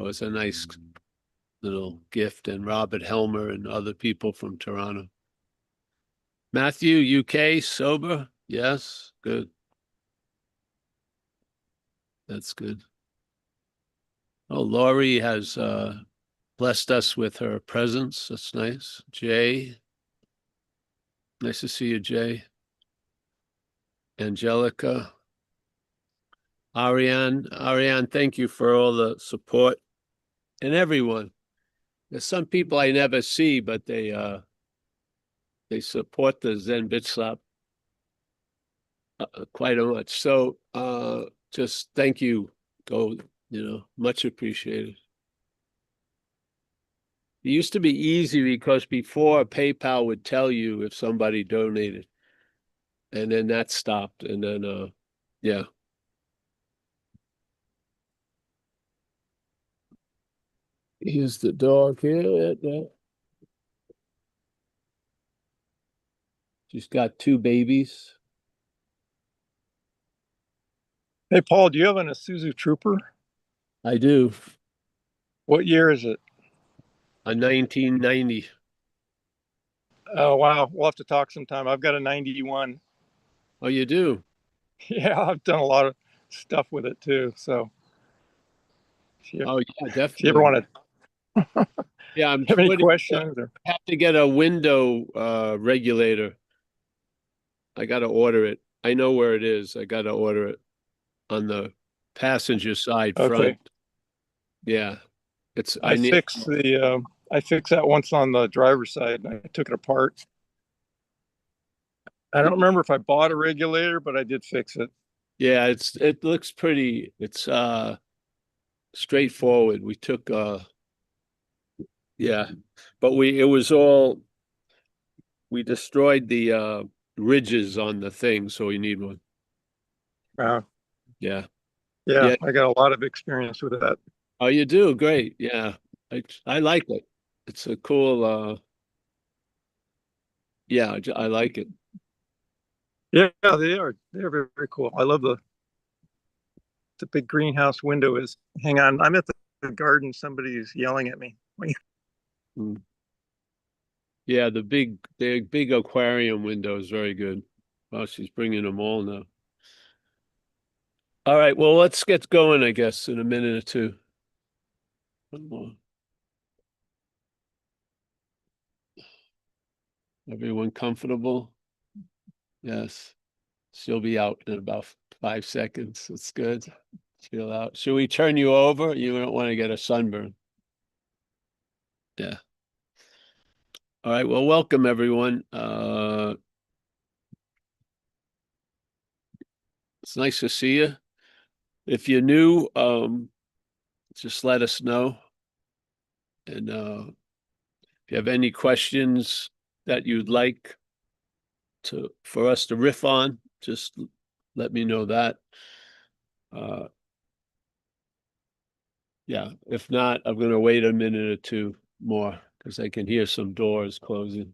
So it's a nice little gift, and Robert Helmer and other people from Toronto. Matthew, UK, sober? Yes, good. That's good. Oh, Laurie has blessed us with her presence. That's nice. Jay, nice to see you, Jay. Angelica. Ariane, thank you for all the support. And everyone. There's some people I never see, but they support the Zen Bitch Slap quite a much. So just thank you. Go, much appreciated. It used to be easy because before PayPal would tell you if somebody donated. And then that stopped. And then yeah. Here's the dog here. She's got 2 babies. Hey, Paul, do you have an Isuzu Trooper? I do. What year is it? A 1990. Oh, wow. We'll have to talk sometime. I've got a 91. Oh, you do? Yeah, I've done a lot of stuff with it too. So Oh, yeah, if you ever definitely. want to Yeah, I'm have any putting, questions or have to get a window regulator. I got to order it. I know where it is. I got to order it on the passenger side front. okay. Yeah, it's I fixed that once on the driver's side and I took it apart. I don't remember if I bought a regulator, but I did fix it. Yeah, it looks pretty. It's straightforward. We took yeah, but we destroyed the ridges on the thing, so we need one. Wow. Yeah. Yeah, Yeah. I got a lot of experience with that. Oh, you do? Great. Yeah. I like it. It's a cool yeah, I like it. Yeah, they're very, very cool. I love the big greenhouse window is. Hang on, I'm at the garden. Somebody's yelling at me. Mm. Yeah, the big aquarium window is very good. Oh, she's bringing them all now. All right, well, let's get going, I guess, in a minute or two. One more. Everyone comfortable? Yes. She'll be out in about 5 seconds. It's good. Chill out. Should we turn you over? You don't want to get a sunburn. Yeah. All right. Well, welcome everyone. It's nice to see you. If you're new, just let us know. And if you have any questions that you'd like for us to riff on, just let me know that. Yeah. If not, I'm gonna wait a minute or two more because I can hear some doors closing.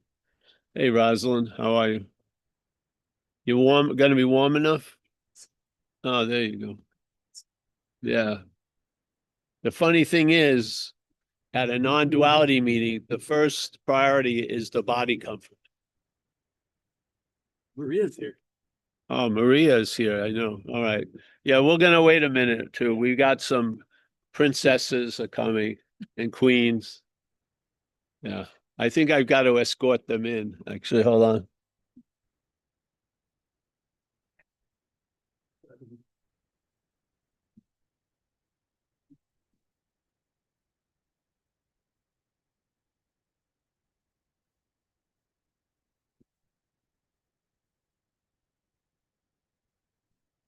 Hey, Rosalind, how are you? You gonna be warm enough? Oh, there you go. Yeah. The funny thing is, at a non-duality meeting, the first priority is the body comfort. Maria's here. Oh, Maria's here. I know. All right. Yeah, we're gonna wait a minute or two. We got some princesses are coming and queens. Yeah. I think I've got to escort them in. Actually, hold on.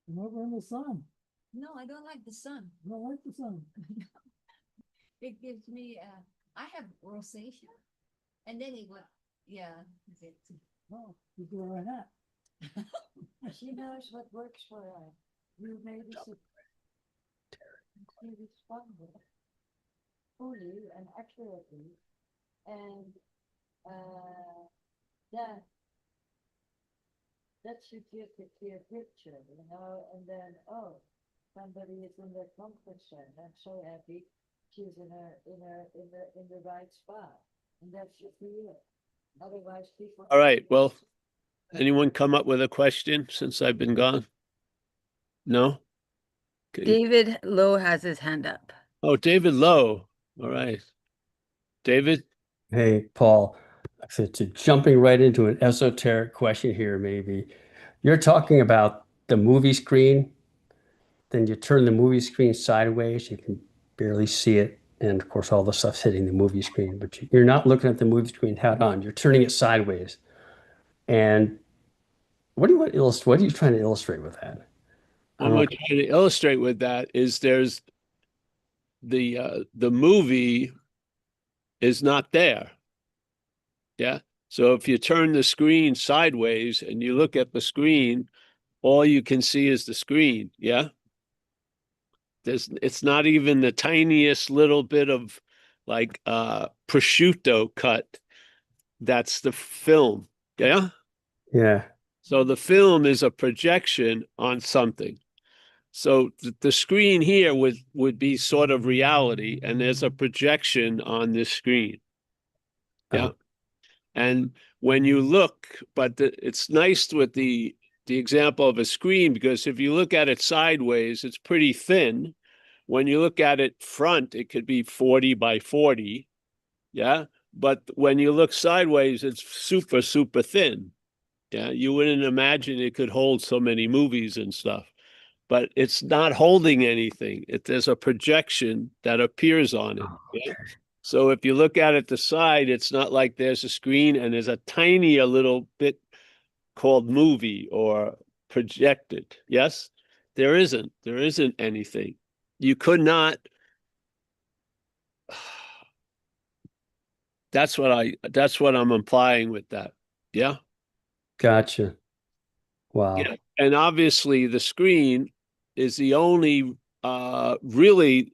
Come over in the sun. No, I don't like the sun. I don't like the sun. It gives me, I have rosacea, and then it would, yeah. Oh, you do her a hat. She knows what works for her. You maybe should She responded fully and accurately, and that should give a clear picture, and then, oh, somebody is in their comfort zone. I'm so happy. pictures in the right spot, and that's just it. Otherwise, people. All right, well, anyone come up with a question since I've been gone? No? Okay. David Lowe has his hand up. Oh, David Lowe. All right. David? Hey, Paul, so jumping right into an esoteric question here, maybe. You're talking about the movie screen, then you turn the movie screen sideways, you can barely see it. And of course, all the stuff's hitting the movie screen, but you're not looking at the movie screen head on, you're turning it sideways. And what do you want to illustrate? What are you trying to illustrate with that? What I'm trying to illustrate with that is there's the movie is not there. Yeah. So if you turn the screen sideways and you look at the screen, all you can see is the screen. Yeah. It's not even the tiniest little bit of like prosciutto cut. That's the film. Yeah. Yeah. So the film is a projection on something. So the screen here would be sort of reality, and there's a projection on this screen. Yeah. Oh. And when you look, but it's nice with the example of a screen, because if you look at it sideways, it's pretty thin. When you look at it front, it could be 40 by 40. Yeah. But when you look sideways, it's super, super thin. Yeah. You wouldn't imagine it could hold so many movies and stuff, but it's not holding anything. There's a projection that appears on it. Oh, Yeah? okay. So if you look at it the side, it's not like there's a screen and there's a tiny a little bit called movie or projected. Yes, there isn't. There isn't anything. You could not. That's what I'm implying with that. Yeah. Gotcha. Wow. Yeah. And obviously the screen is the only really,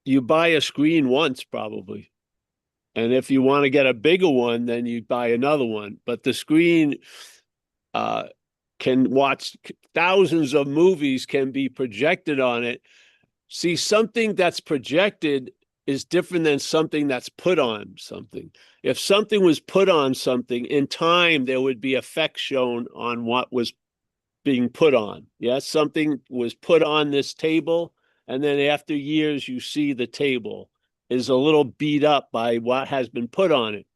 you buy a screen once probably. And if you want to get a bigger one, then you buy another one. But the screen can watch thousands of movies can be projected on it. See, something that's projected is different than something that's put on something. If something was put on something, in time, there would be effect shown on what was being put on. Yes, something was put on this table, and then after years, you see the table is a little beat up by what has been put on it.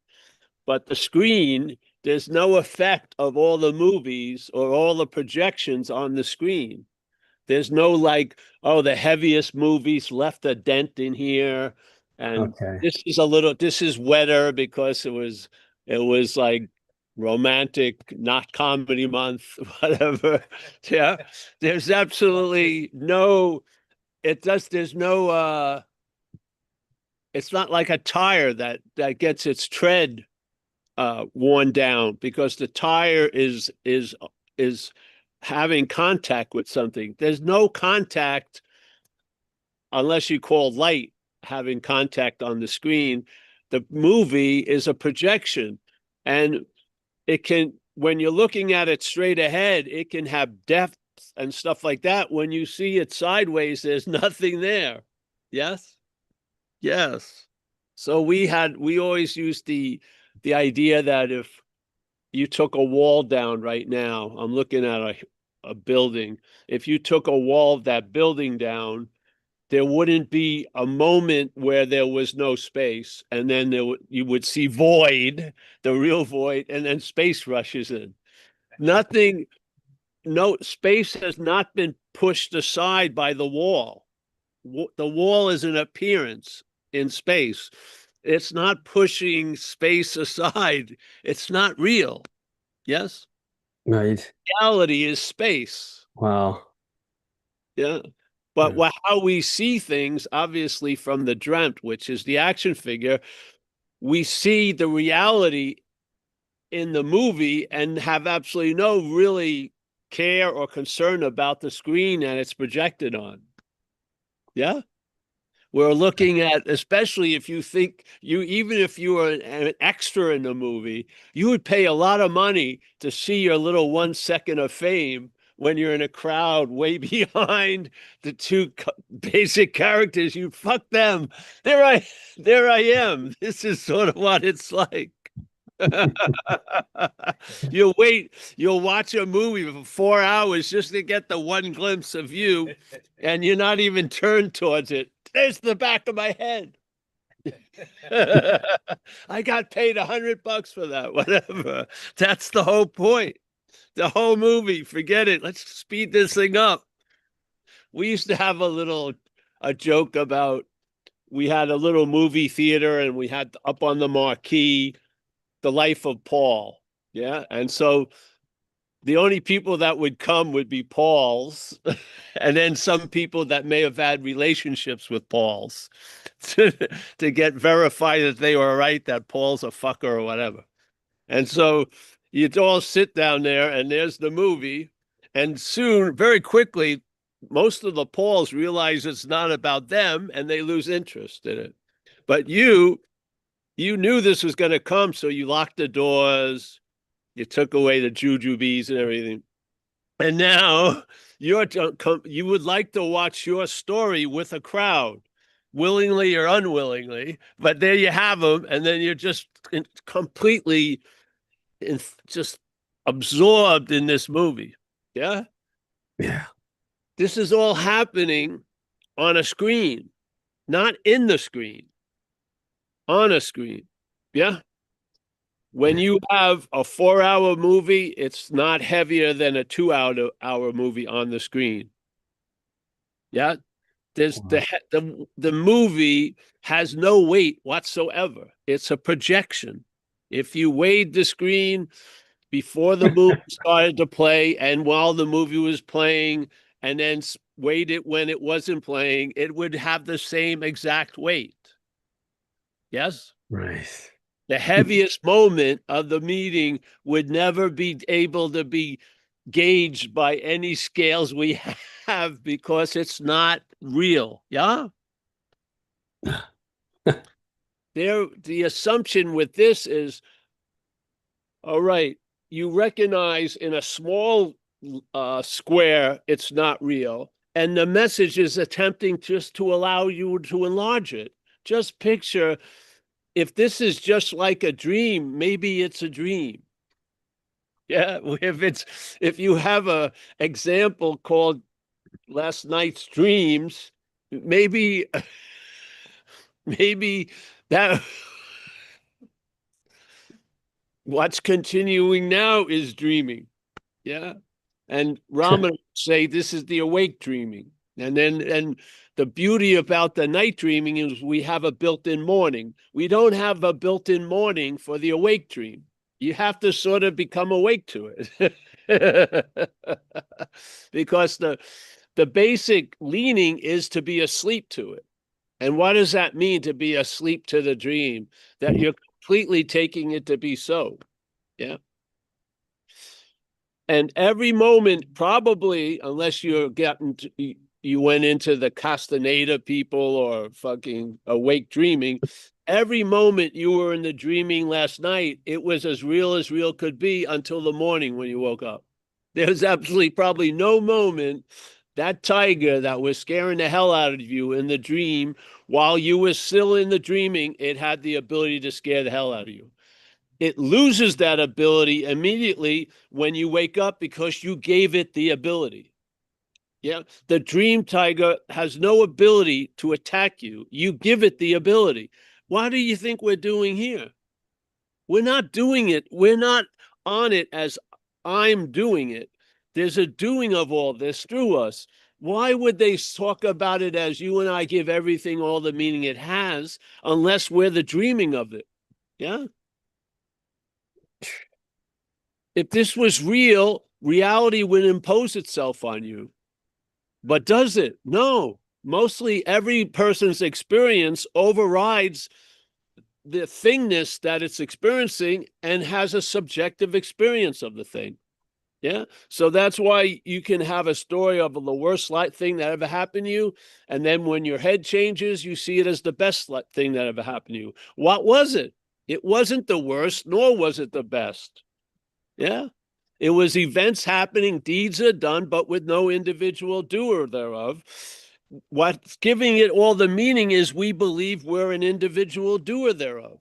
But the screen, there's no effect of all the movies or all the projections on the screen. There's no like, oh, the heaviest movies left a dent in here. And Okay. this is wetter because it was like romantic, not comedy month, whatever. Yeah. There's absolutely no, there's no, it's not like a tire that gets its tread worn down because the tire is having contact with something. There's no contact unless you call light having contact on the screen. The movie is a projection, and it can, when you're looking at it straight ahead, it can have depth and stuff like that. When you see it sideways, there's nothing there. Yes. Yes. So we always used the idea that if you took a wall down right now, I'm looking at a building. If you took a wall of that building down, there wouldn't be a moment where there was no space, and then you would see void, the real void, and then space rushes in. Nothing, no space has not been pushed aside by the wall. The wall is an appearance in space. It's not pushing space aside. It's not real. Yes? Right. Reality is space. Wow. Yeah. But Yeah. how we see things, obviously, from the dreamt, which is the action figure, we see the reality in the movie and have absolutely no really care or concern about the screen that it's projected on. Yeah. We're looking at, especially if you think even if you were an extra in the movie, you would pay a lot of money to see your little 1 second of fame. when you're in a crowd way behind the two basic characters, you fuck them. There I am. This is sort of what it's like. You'll watch a movie for 4 hours just to get the one glimpse of you, and you're not even turned towards it. There's the back of my head. I got paid $100 for that, whatever. That's the whole point. The whole movie, forget it. Let's speed this thing up. We used to have a joke about, we had a little movie theater and we had up on the marquee, The Life of Paul. Yeah. And so the only people that would come would be Paul's, and then some people that may have had relationships with Paul's to get verified that they were right, that Paul's a fucker or whatever. And so you'd all sit down there and there's the movie. And soon, very quickly, most of the Pauls realize it's not about them and they lose interest in it. But you knew this was going to come, so you locked the doors, you took away the jujubes and everything. And now you would like to watch your story with a crowd, willingly or unwillingly, but there you have them. And then you're just completely just absorbed in this movie. Yeah. Yeah. This is all happening on a screen, not in the screen, on a screen. Yeah. When you have a 4-hour movie, it's not heavier than a 2-hour movie on the screen. Yeah. There's the movie has no weight whatsoever. It's a projection. If you weighed the screen before the movie started to play and while the movie was playing, and then weighed it when it wasn't playing, it would have the same exact weight. Yes? Right. The heaviest moment of the meeting would never be able to be gauged by any scales we have because it's not real. Yeah? The assumption with this is, all right, you recognize in a small square, it's not real. And the message is attempting just to allow you to enlarge it. Just picture, if this is just like a dream, maybe it's a dream. Yeah, if you have a example called last night's dreams, maybe that what's continuing now is dreaming. Yeah. And Rama would say this is the awake dreaming. And the beauty about the night dreaming is we have a built-in morning. We don't have a built-in morning for the awake dream. You have to sort of become awake to it. Because the basic leaning is to be asleep to it. And what does that mean, to be asleep to the dream? That you're completely taking it to be so. Yeah. And every moment, probably, unless you went into the Castaneda people or fucking awake dreaming, every moment you were in the dreaming last night, it was as real could be until the morning when you woke up. There's absolutely probably no moment that tiger that was scaring the hell out of you in the dream, while you were still in the dreaming, it had the ability to scare the hell out of you. It loses that ability immediately when you wake up because you gave it the ability. Yeah. The dream tiger has no ability to attack you. You give it the ability. Why do you think we're doing here? We're not doing it. We're not on it as I'm doing it. There's a doing of all this through us. Why would they talk about it as you and I give everything all the meaning it has unless we're the dreaming of it? Yeah. If this was real, reality would impose itself on you. But does it? No. Mostly every person's experience overrides the thingness that it's experiencing and has a subjective experience of the thing. Yeah. So that's why you can have a story of the worst thing that ever happened to you. And then when your head changes, you see it as the best thing that ever happened to you. What was it? It wasn't the worst, nor was it the best. Yeah. It was events happening, deeds are done, but with no individual doer thereof. What's giving it all the meaning is we believe we're an individual doer thereof.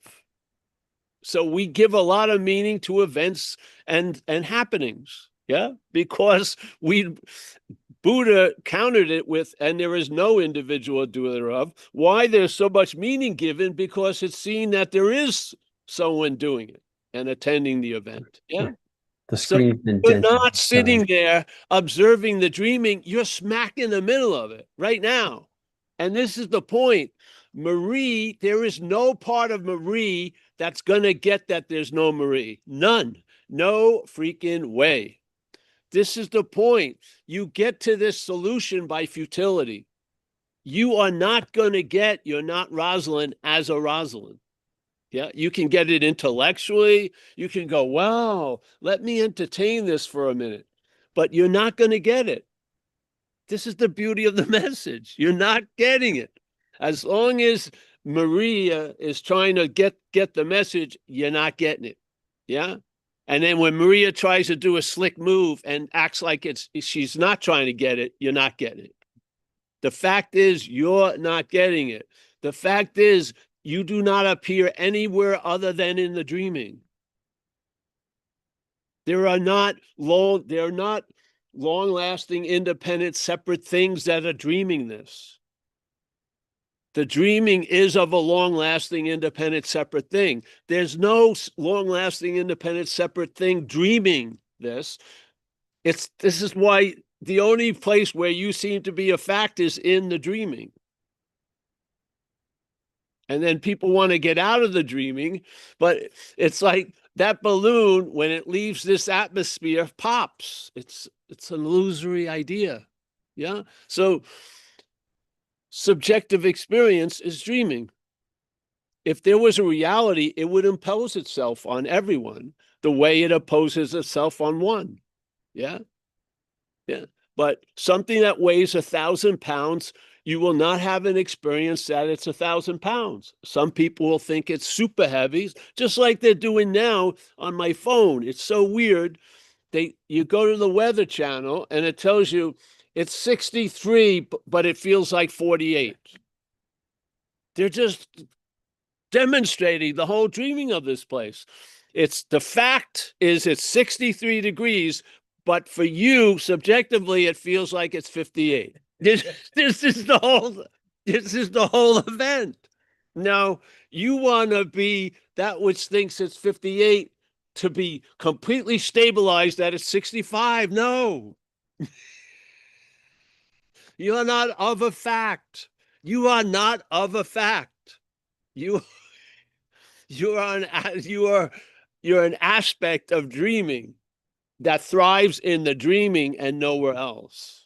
So we give a lot of meaning to events and happenings, yeah, because Buddha countered it with, and there is no individual doer thereof. Why there's so much meaning given? Because it's seen that there is someone doing it and attending the event. Yeah. The So screen's been you're dented. not sitting there observing the dreaming. You're smack in the middle of it right now. And this is the point. Marie, there is no part of Marie that's going to get that there's no Marie. None. No freaking way. This is the point. You get to this solution by futility. You are not going to get, you're not Rosalind as a Rosalind. Yeah, you can get it intellectually. You can go, wow, let me entertain this for a minute. But you're not going to get it. This is the beauty of the message. You're not getting it. As long as Maria is trying to get the message, you're not getting it. Yeah. And then when Maria tries to do a slick move and acts like she's not trying to get it, you're not getting it. The fact is, you're not getting it. The fact is, you do not appear anywhere other than in the dreaming. There are not long-lasting, independent, separate things that are dreaming this. The dreaming is of a long-lasting, independent, separate thing. There's no long-lasting, independent, separate thing dreaming this. This is why the only place where you seem to be a fact is in the dreaming. And then people want to get out of the dreaming, but it's like that balloon, when it leaves this atmosphere, pops. It's an illusory idea. Yeah. So subjective experience is dreaming. If there was a reality, it would impose itself on everyone the way it opposes itself on one. Yeah. Yeah. But something that weighs 1,000 pounds, you will not have an experience that it's 1,000 pounds. Some people will think it's super heavy, just like they're doing now on my phone. It's so weird. You go to the Weather Channel and it tells you it's 63, but it feels like 48. They're just demonstrating the whole dreaming of this place. The fact is it's 63 degrees, but for you, subjectively, it feels like it's 58. This is the whole event. Now, you want to be that which thinks it's 58 to be completely stabilized that it's 65. No. You are not of a fact. You are not of a fact. You're an aspect of dreaming that thrives in the dreaming and nowhere else.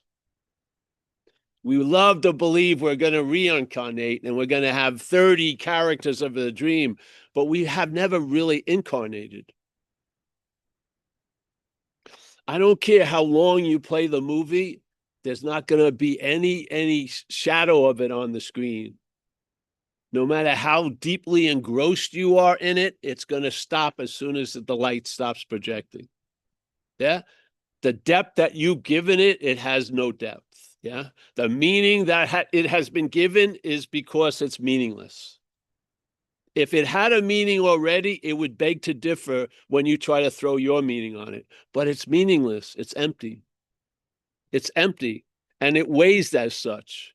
We love to believe we're going to reincarnate and we're going to have 30 characters of the dream, but we have never really incarnated. I don't care how long you play the movie, there's not going to be any shadow of it on the screen. No matter how deeply engrossed you are in it, it's going to stop as soon as the light stops projecting. Yeah. The depth that you've given it, it has no depth. Yeah. The meaning that it has been given is because it's meaningless. If it had a meaning already, it would beg to differ when you try to throw your meaning on it. But it's meaningless. It's empty. It's empty. And it weighs as such.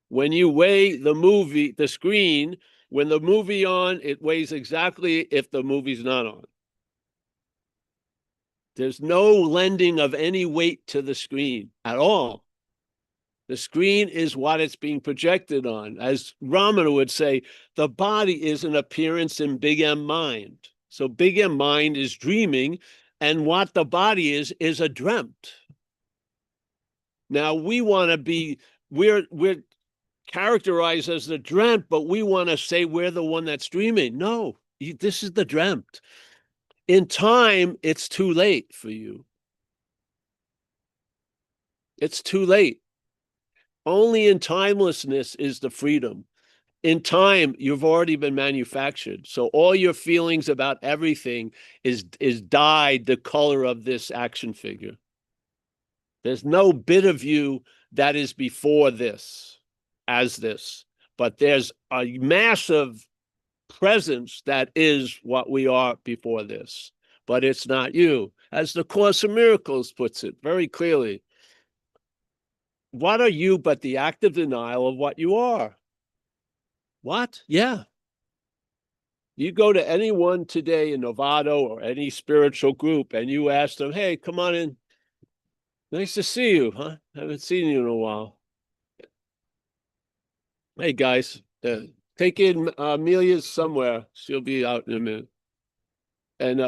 When you weigh the screen, when the movie on, it weighs exactly if the movie's not on. There's no lending of any weight to the screen at all. The screen is what it's being projected on. As Ramana would say, the body is an appearance in Big M mind. So Big M mind is dreaming, and what the body is a dreamt. Now we're characterized as the dreamt, but we want to say we're the one that's dreaming. No, this is the dreamt. In time, it's too late for you. It's too late. Only in timelessness is the freedom. in time, you've already been manufactured. So all your feelings about everything is dyed the color of this action figure. There's no bit of you that is before this, as this, but there's a massive presence that is what we are before this, but it's not you. As the Course in Miracles puts it very clearly, what are you but the active denial of what you are? What? Yeah. You go to anyone today in Novato or any spiritual group and you ask them, hey, come on in. Nice to see you, huh? Haven't seen you in a while. Hey, guys, take in Amelia's somewhere. She'll be out in a minute. And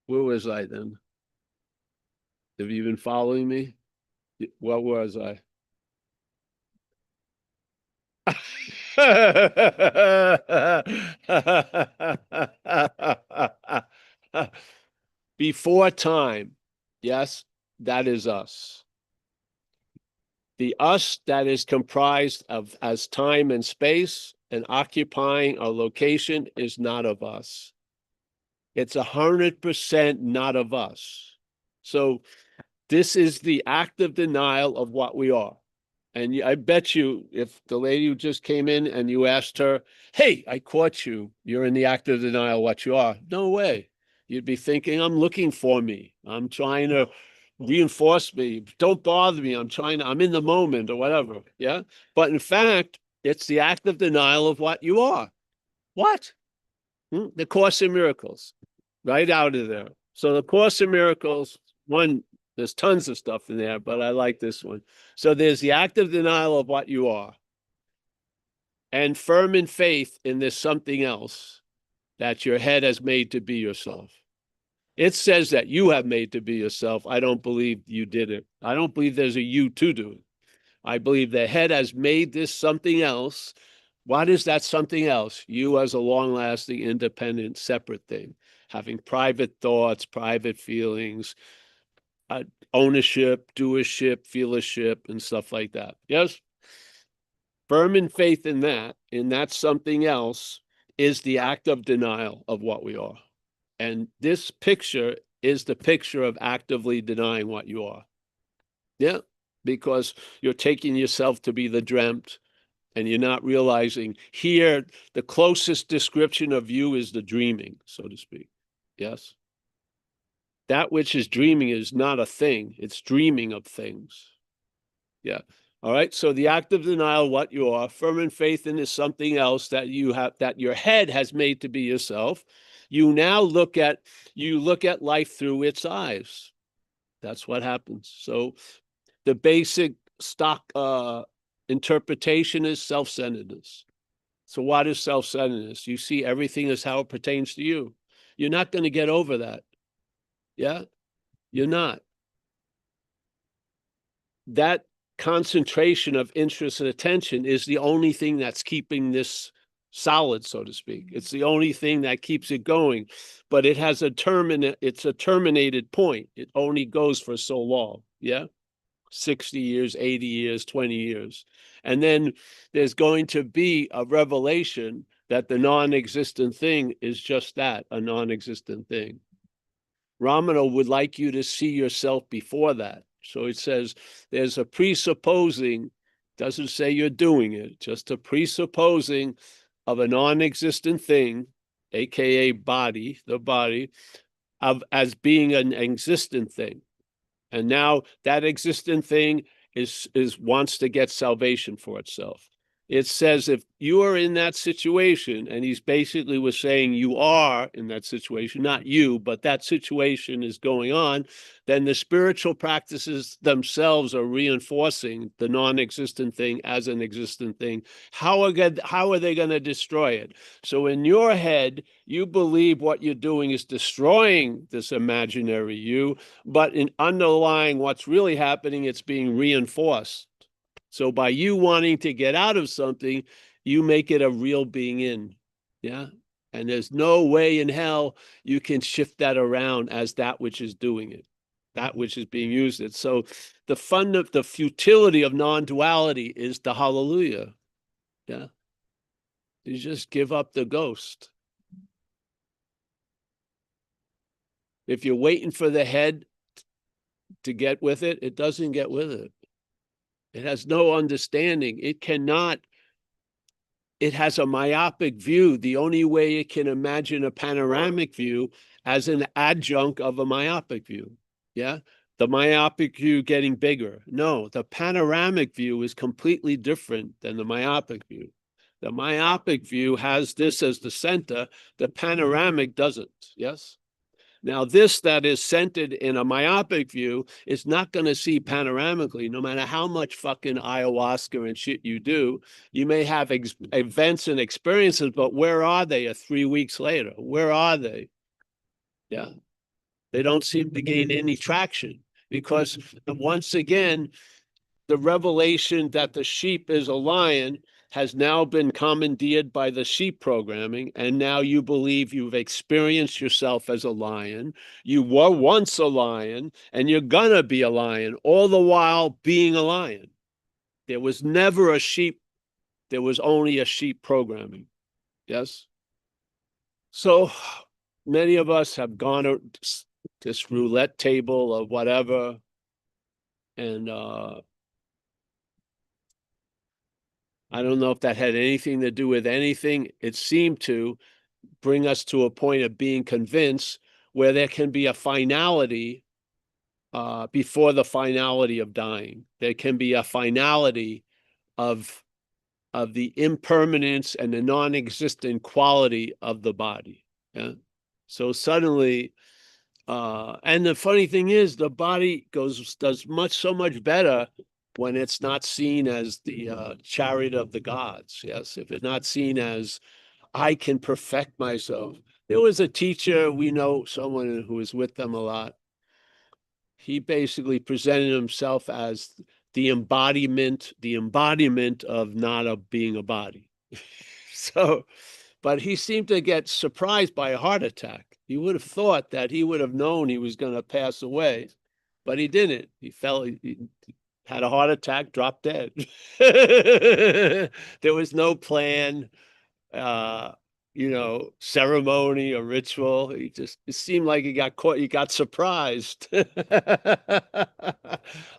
where was I then? Have you been following me? What was I? Before time, yes, that is us. The us that is comprised of as time and space and occupying a location is not of us. It's 100% not of us. So this is the active denial of what we are. And I bet you if the lady who just came in and you asked her, hey, I caught you, you're in the active denial of what you are. No way. You'd be thinking, I'm looking for me. I'm trying to reinforce me. Don't bother me. I'm in the moment or whatever. Yeah. But in fact, it's the active denial of what you are. What? The Course in Miracles, right out of there. So the Course in Miracles, there's tons of stuff in there, but I like this one. So there's the active denial of what you are and firm in faith in this something else that your head has made to be yourself. It says that you have made to be yourself. I don't believe you did it. I don't believe there's a you to do it. I believe the head has made this something else. What is that something else? You as a long-lasting, independent, separate thing, having private thoughts, private feelings, ownership, doership, feelership, and stuff like that. Yes? Firm in faith in that something else is the act of denial of what we are. And this picture is the picture of actively denying what you are. Yeah, because you're taking yourself to be the dreamt and you're not realizing here, the closest description of you is the dreaming, so to speak. Yes? That which is dreaming is not a thing. It's dreaming of things. Yeah. All right. So the act of denial, what you are, firm in faith in is something else that you have, that your head has made to be yourself. You now look at life through its eyes. That's what happens. So the basic stock interpretation is self-centeredness. So what is self-centeredness? You see everything as how it pertains to you. You're not going to get over that. Yeah, you're not. That concentration of interest and attention is the only thing that's keeping this solid, so to speak. It's the only thing that keeps it going, but it has it's a terminated point. It only goes for so long. Yeah. 60 years, 80 years, 20 years. And then there's going to be a revelation that the non-existent thing is just that, a non-existent thing. Ramana would like you to see yourself before that. So it says there's a presupposing, doesn't say you're doing it, just a presupposing of a non-existent thing, aka body, the body, as being an existent thing. And now that existent thing wants to get salvation for itself. It says if you are in that situation, and he's basically was saying you are in that situation, not you, but that situation is going on, then the spiritual practices themselves are reinforcing the non-existent thing as an existent thing. How are they going to destroy it? So in your head, you believe what you're doing is destroying this imaginary you, but in underlying what's really happening, it's being reinforced. So by you wanting to get out of something, you make it a real being in. Yeah. And there's no way in hell you can shift that around as that which is doing it, that which is being used it. So the futility of non-duality is the hallelujah. Yeah. You just give up the ghost. If you're waiting for the head to get with it, it doesn't get with it. It has no understanding. It has a myopic view. The only way it can imagine a panoramic view as an adjunct of a myopic view. Yeah. The myopic view getting bigger. No, the panoramic view is completely different than the myopic view. The myopic view has this as the center. The panoramic doesn't. Yes. Now, this that is centered in a myopic view is not going to see panoramically, no matter how much fucking ayahuasca and shit you do. You may have events and experiences, but where are they 3 weeks later? Where are they? Yeah. They don't seem to gain any traction because once again, the revelation that the sheep is a lion has now been commandeered by the sheep programming, and now you believe you've experienced yourself as a lion. You were once a lion, and you're gonna be a lion, all the while being a lion. There was never a sheep. There was only a sheep programming. Yes? So many of us have gone to this roulette table or whatever, and I don't know if that had anything to do with anything. It seemed to bring us to a point of being convinced where there can be a finality before the finality of dying. There can be a finality of the impermanence and the non-existent quality of the body. Yeah. So suddenly, and the funny thing is, the body does so much better when it's not seen as the chariot of the gods. Yes, if it's not seen as I can perfect myself. There was a teacher, we know someone who was with them a lot. He basically presented himself as the embodiment of not being a body. So, but he seemed to get surprised by a heart attack. You would have thought that he would have known he was going to pass away, but he didn't. He had a heart attack, dropped dead. There was no plan, ceremony or ritual. It seemed like he got caught, he got surprised.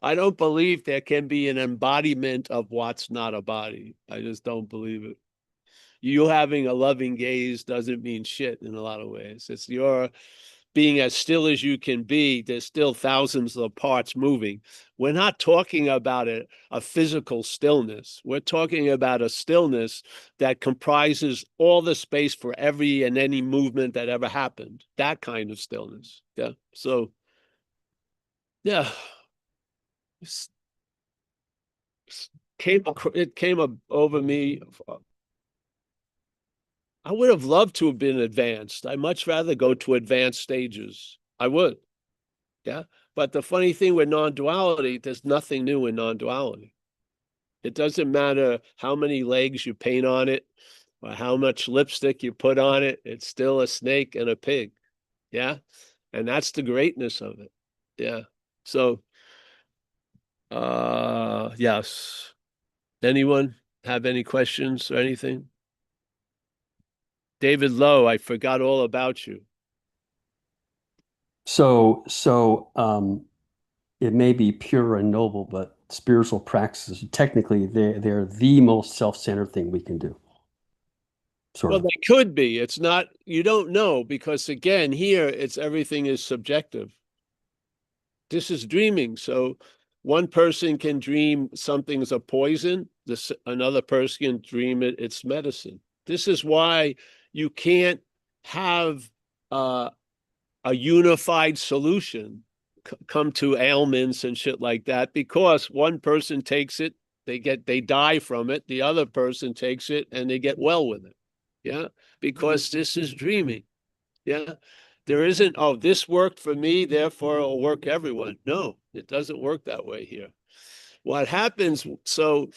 I don't believe there can be an embodiment of what's not a body. I just don't believe it. You having a loving gaze doesn't mean shit in a lot of ways. It's your being as still as you can be. There's still thousands of parts moving. We're not talking about a physical stillness. We're talking about a stillness that comprises all the space for every and any movement that ever happened. That kind of stillness. Yeah. So, yeah. It came over me. I would have loved to have been advanced. I'd much rather go to advanced stages. I would. Yeah. But the funny thing with non-duality, there's nothing new in non-duality. It doesn't matter how many legs you paint on it or how much lipstick you put on it. It's still a snake and a pig. Yeah. And that's the greatness of it. Yeah. So, yes. Anyone have any questions or anything? David Lowe, I forgot all about you. So it may be pure and noble, but spiritual practices, technically, they're the most self-centered thing we can do. Well, they could be. It's not, you don't know, because again, here everything is subjective. This is dreaming. So one person can dream something's a poison, another person can dream it's medicine. This is why you can't have a unified solution come to ailments and shit like that, because one person takes it, they die from it, the other person takes it and they get well with it. Yeah, because this is dreaming. Yeah, there isn't, oh, this worked for me, therefore it'll work everyone. No, it doesn't work that way here. What happens, so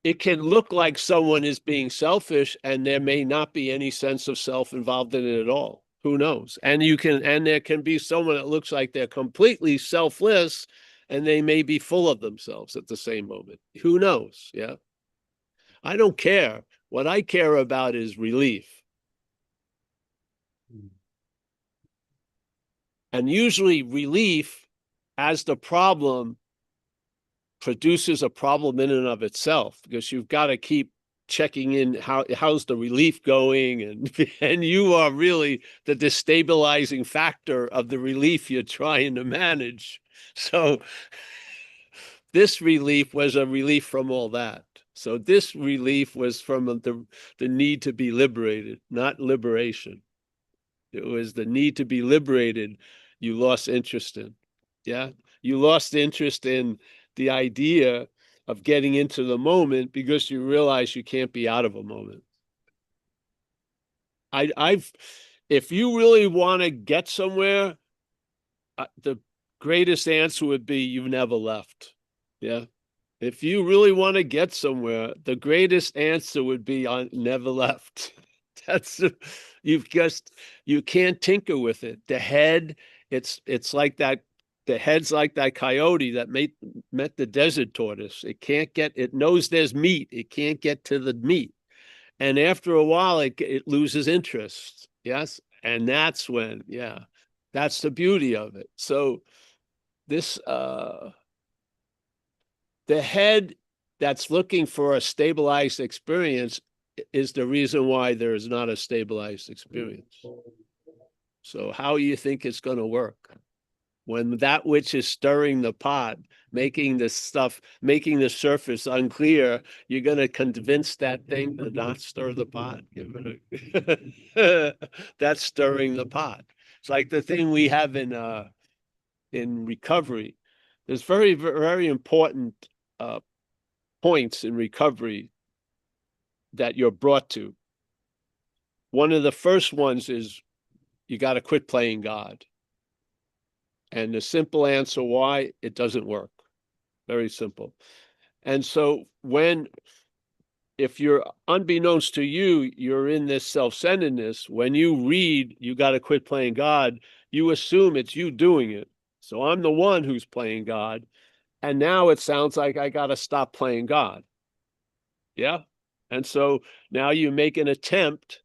it can look like someone is being selfish and there may not be any sense of self involved in it at all. Who knows? And there can be someone that looks like they're completely selfless and they may be full of themselves at the same moment. Who knows? Yeah. I don't care. What I care about is relief. And usually relief as the problem produces a problem in and of itself, because you've got to keep checking in how's the relief going, and you are really the destabilizing factor of the relief you're trying to manage. So this relief was a relief from all that. So this relief was from the need to be liberated, not liberation. It was the need to be liberated you lost interest in. Yeah. You lost interest in the idea of getting into the moment because you realize you can't be out of a moment. If you really want to get somewhere, the greatest answer would be you've never left. Yeah. If you really want to get somewhere, the greatest answer would be on never left. That's you can't tinker with it. The head, it's like that. The head's like that coyote that met the desert tortoise. It knows there's meat. It can't get to the meat. And after a while, it loses interest. Yes. And that's when, yeah, that's the beauty of it. So this, the head that's looking for a stabilized experience is the reason why there is not a stabilized experience. So how do you think it's going to work? When that which is stirring the pot, making the surface unclear, you're going to convince that thing to not stir the pot. That's stirring the pot. It's like the thing we have in recovery. There's very, very important points in recovery that you're brought to. One of the first ones is you got to quit playing God. And the simple answer why, it doesn't work. Very simple. And so if you're unbeknownst to you, you're in this self-centeredness, when you read, you got to quit playing God, you assume it's you doing it. So I'm the one who's playing God. And now it sounds like I got to stop playing God. Yeah. And so now you make an attempt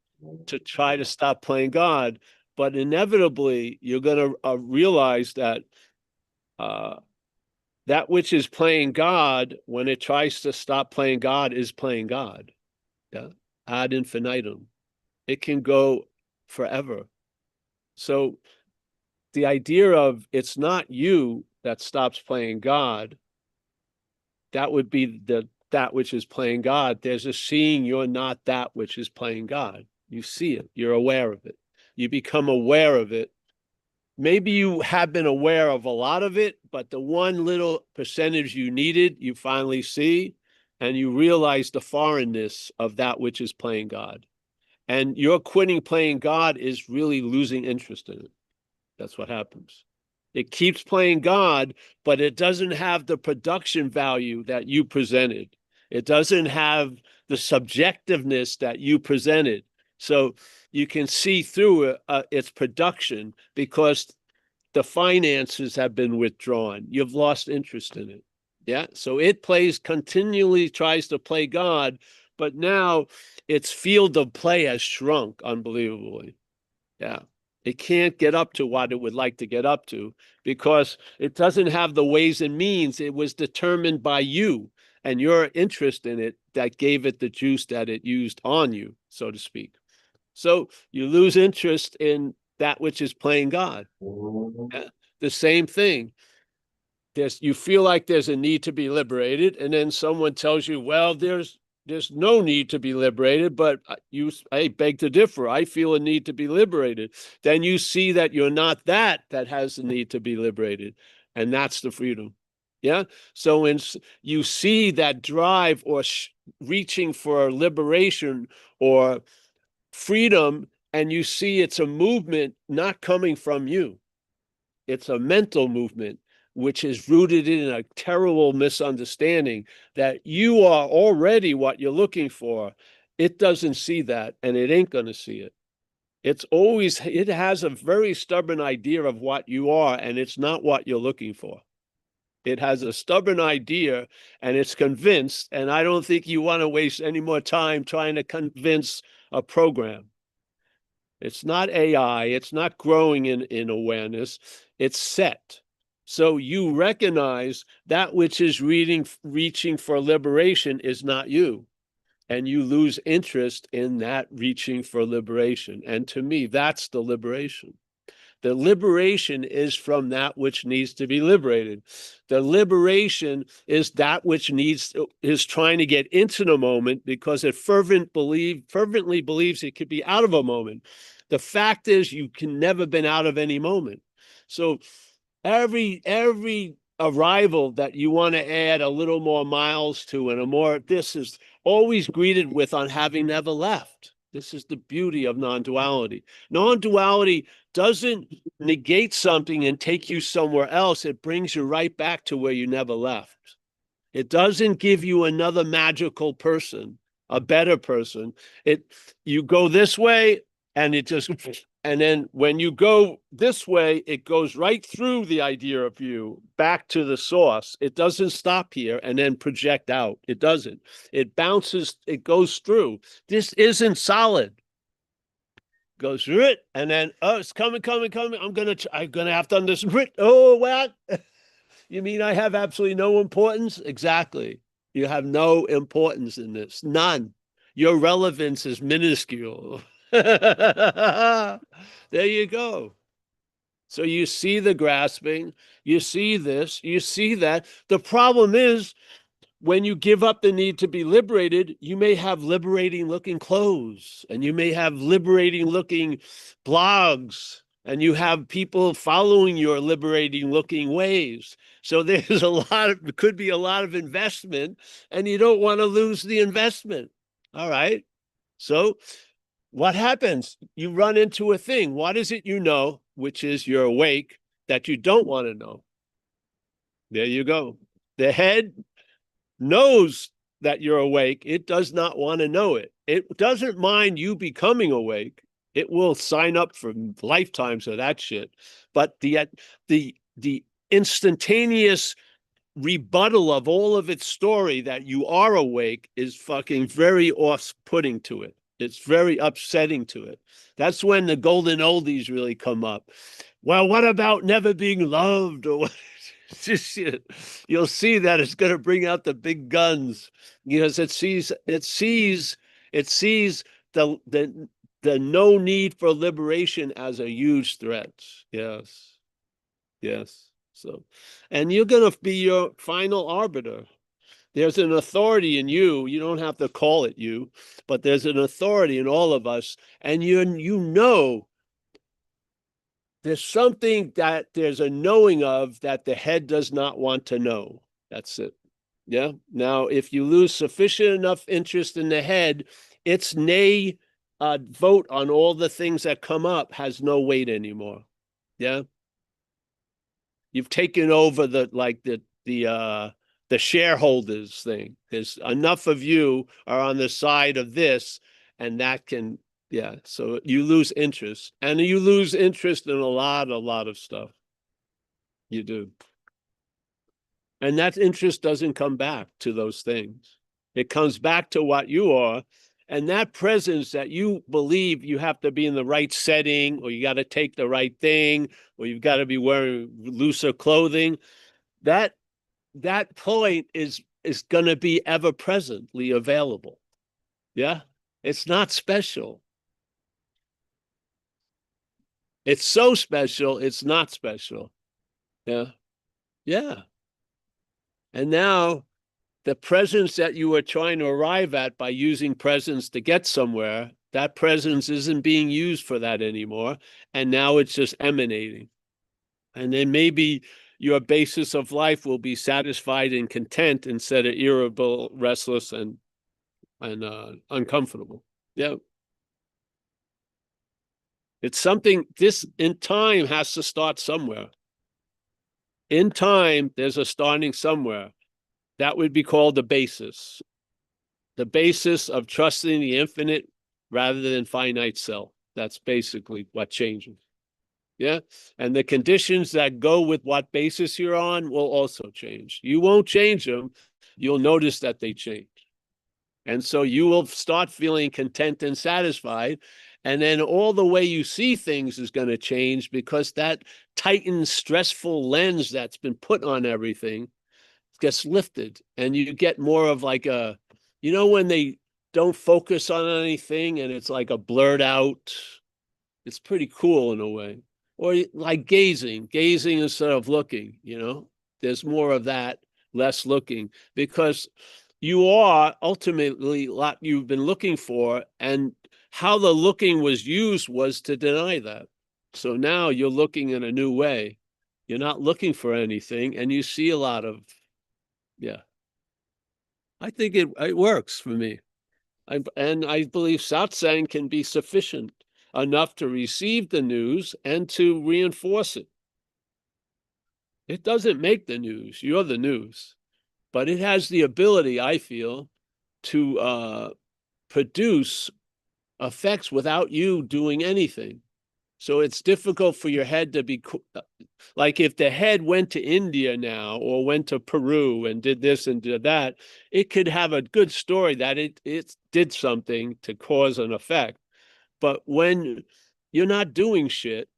to try to stop playing God, but inevitably you're going to realize that that which is playing God, when it tries to stop playing God, is playing God. Yeah. Ad infinitum. It can go forever. So the idea of it's not you that stops playing God, that would be that which is playing God. There's a seeing you're not that which is playing God. You see it. You're aware of it. You become aware of it. Maybe you have been aware of a lot of it, but the one little percentage you needed, you finally see, and you realize the foreignness of that which is playing God. And your quitting playing God is really losing interest in it. That's what happens. It keeps playing God, but it doesn't have the production value that you presented. It doesn't have the subjectiveness that you presented. So you can see through its production because the finances have been withdrawn. You've lost interest in it. Yeah. So it continually tries to play God, but now its field of play has shrunk unbelievably. Yeah. It can't get up to what it would like to get up to because it doesn't have the ways and means. It was determined by you and your interest in it that gave it the juice that it used on you, so to speak. So you lose interest in that which is playing God. Yeah. The same thing. You feel like there's a need to be liberated, and then someone tells you, well, there's no need to be liberated, but I beg to differ. I feel a need to be liberated. Then you see that you're not that has the need to be liberated. And that's the freedom. Yeah. So when you see that drive or reaching for liberation or freedom, and you see it's a movement not coming from you, it's a mental movement, which is rooted in a terrible misunderstanding that you are already what you're looking for. It doesn't see that, and it ain't going to see it. It has a very stubborn idea of what you are, and it's not what you're looking for. It has a stubborn idea and it's convinced. And I don't think you want to waste any more time trying to convince a program. It's not AI. It's not growing in awareness. It's set. So you recognize that which is reaching for liberation is not you. And you lose interest in that reaching for liberation. And to me, that's the liberation. The liberation is from that which needs to be liberated. The liberation is that which is trying to get into the moment because it fervently believes it could be out of a moment. The fact is, you can never been out of any moment. So every arrival that you want to add a little more miles to and this is always greeted with on having never left. This is the beauty of non-duality. Non-duality doesn't negate something and take you somewhere else. It brings you right back to where you never left. It doesn't give you another magical person, a better person. You go this way and and then when you go this way, it goes right through the idea of you back to the source. It doesn't stop here and then project out. It doesn't. It bounces, it goes through. This isn't solid. Goes through it, and then it's coming. I'm gonna have to understand. Oh, what? You mean I have absolutely no importance? Exactly. You have no importance in this. None. Your relevance is minuscule. There you go. So you see the grasping, you see this, you see that. The problem is when you give up the need to be liberated, you may have liberating looking clothes and you may have liberating looking blogs and you have people following your liberating looking ways. So there's could be a lot of investment and you don't want to lose the investment. All right. So what happens? You run into a thing. What is it you know, which is you're awake, that you don't want to know? There you go. The head knows that you're awake. It does not want to know it. It doesn't mind you becoming awake. It will sign up for lifetimes of that shit. But the instantaneous rebuttal of all of its story that you are awake is fucking very off-putting to it. It's very upsetting to it. That's when the golden oldies really come up. Well, what about never being loved or what? Just shit. You'll see that it's going to bring out the big guns because it sees the no need for liberation as a huge threat. Yes. So, and you're going to be your final arbiter. There's an authority in you. You don't have to call it you, but there's an authority in all of us, and you know. There's something that there's a knowing of that the head does not want to know. That's it. Yeah. Now, if you lose sufficient enough interest in the head, its nay vote on all the things that come up has no weight anymore. Yeah. You've taken over the shareholders thing. There's enough of you are on the side of this, and that can. Yeah, so you lose interest, and you lose interest in a lot of stuff. You do. And that interest doesn't come back to those things. It comes back to what you are, and that presence that you believe you have to be in the right setting, or you got to take the right thing, or you've got to be wearing looser clothing, that point is going to be ever presently available. Yeah, it's not special. It's so special, it's not special. Yeah. And now the presence that you were trying to arrive at by using presence to get somewhere, that presence isn't being used for that anymore. And now it's just emanating. And then maybe your basis of life will be satisfied and content instead of irritable, restless, and uncomfortable. Yeah. It's something, this in time has to start somewhere. In time, there's a starting somewhere. That would be called the basis. The basis of trusting the infinite rather than finite self. That's basically what changes. Yeah. And the conditions that go with what basis you're on will also change. You won't change them. You'll notice that they change. And so you will start feeling content and satisfied. And then all the way you see things is going to change because that tightened, stressful lens that's been put on everything gets lifted. And you get more of like a, you know, when they don't focus on anything and it's like a blurred out, it's pretty cool in a way. Or like gazing instead of looking, you know, there's more of that, less looking, because you are ultimately what you've been looking for. And how the looking was used was to deny that. So now you're looking in a new way. You're not looking for anything, and you see a lot of, yeah. I think it works for me. And I believe satsang can be sufficient enough to receive the news and to reinforce it. It doesn't make the news. You're the news. But it has the ability, I feel, to produce effects without you doing anything. So it's difficult for your head to be like if the head went to India now or went to Peru and did this and did that, it could have a good story that it did something to cause an effect. But when you're not doing shit